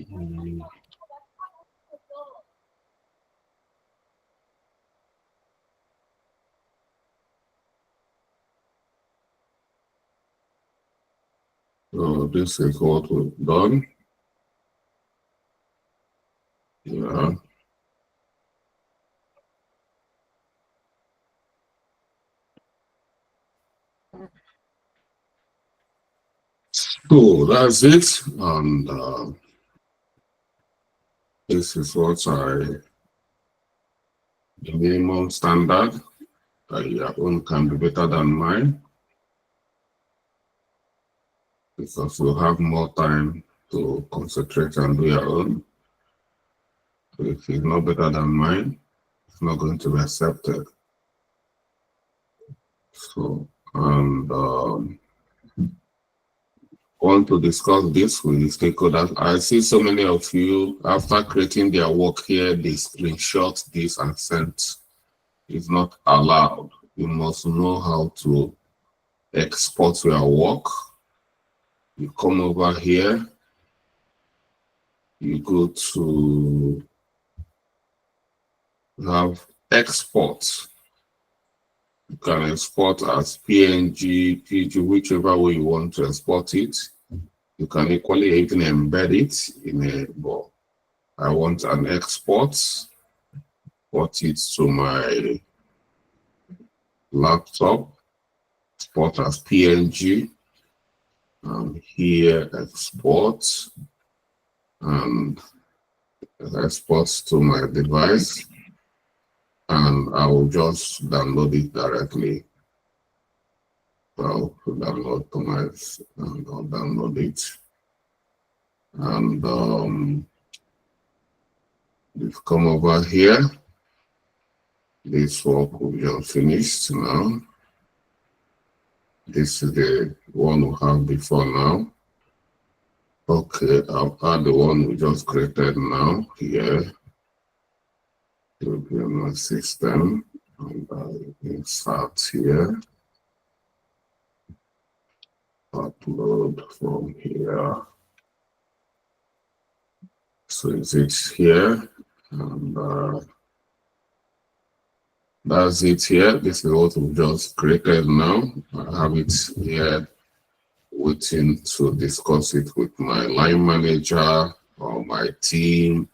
So this is what we've done. Yeah. So that's it, and this is what the minimum standard. Your own can be better than mine because you have more time to concentrate and do your own. So if it's not better than mine, it's not going to be accepted. So, and want to discuss this with the stakeholders. I see so many of you, after creating their work here, they screenshot this and sent. It's not allowed. You must know how to export your work. You come over here, you go to have export. You can export as PNG, PG, whichever way you want to export it. You can equally even embed it in a board. I want an export, put it to my laptop, export as PNG, and here export, and export to my device, and I will just download it directly. So I'll download to my, and I'll download it, and we've come over here. This work will be finished now. This is the one we have before now. Okay, I'll add the one we just created now here. It will be on my system, and I insert here. Upload from here. So it's here, and that's it here. This is what we just created now. I have it here waiting to discuss it with my line manager or my team.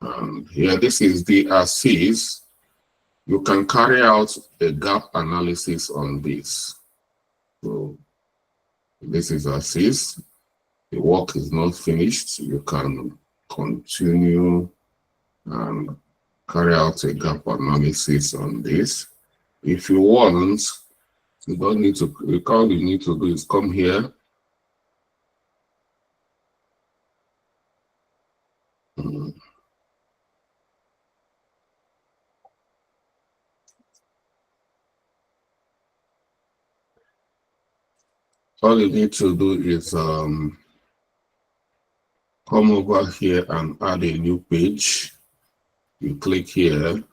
And here, this is the assist. You can carry out a gap analysis on this. So this is assist. The work is not finished. You can continue and carry out a gap analysis on this. If you want, you don't need to, all you need to do is come here. All you need to do is come over here and add a new page. You click here,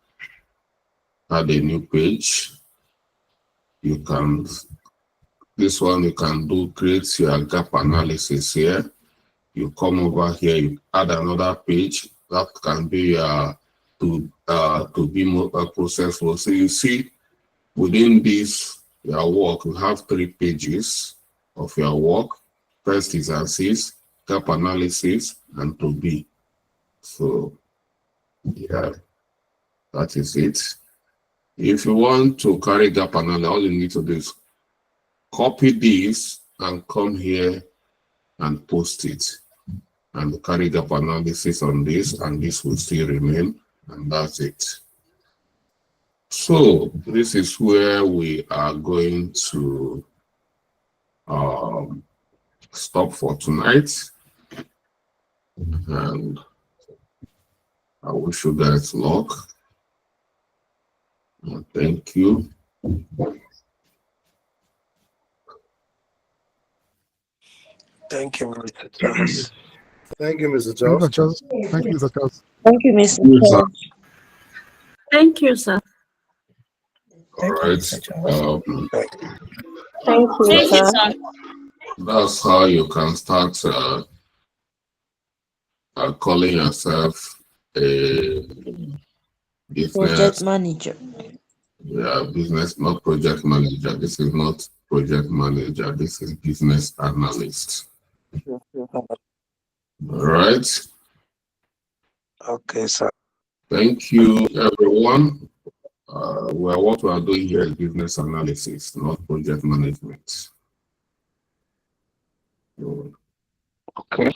add a new page. You can, this one you can do, create your gap analysis here. You come over here, you add another page. That can be to be more process flow. So you see, within this, your work, you have 3 pages of your work. First is assist, gap analysis, and to be. So yeah, that is it. If you want to carry gap analysis, all you need to do is copy this and come here and post it, and carry gap analysis on this, and this will still remain, and that's it. So this is where we are going to stop for tonight, and I wish you guys luck. Thank you. Thank you, Mr. Charles. Thank you, Mr. Thank Charles. you, Thank you, Mr. Charles. Thank you, Mr. Yes, sir. Chair. Thank you, sir. All right. Thank you, Thank you, sir. sir. That's how you can start are calling yourself a business manager. Yeah, business, not project manager. This is not project manager. This is business analyst. All right. Okay, sir. Thank you, everyone. Well, what we are doing here is business analysis, not project management. Okay.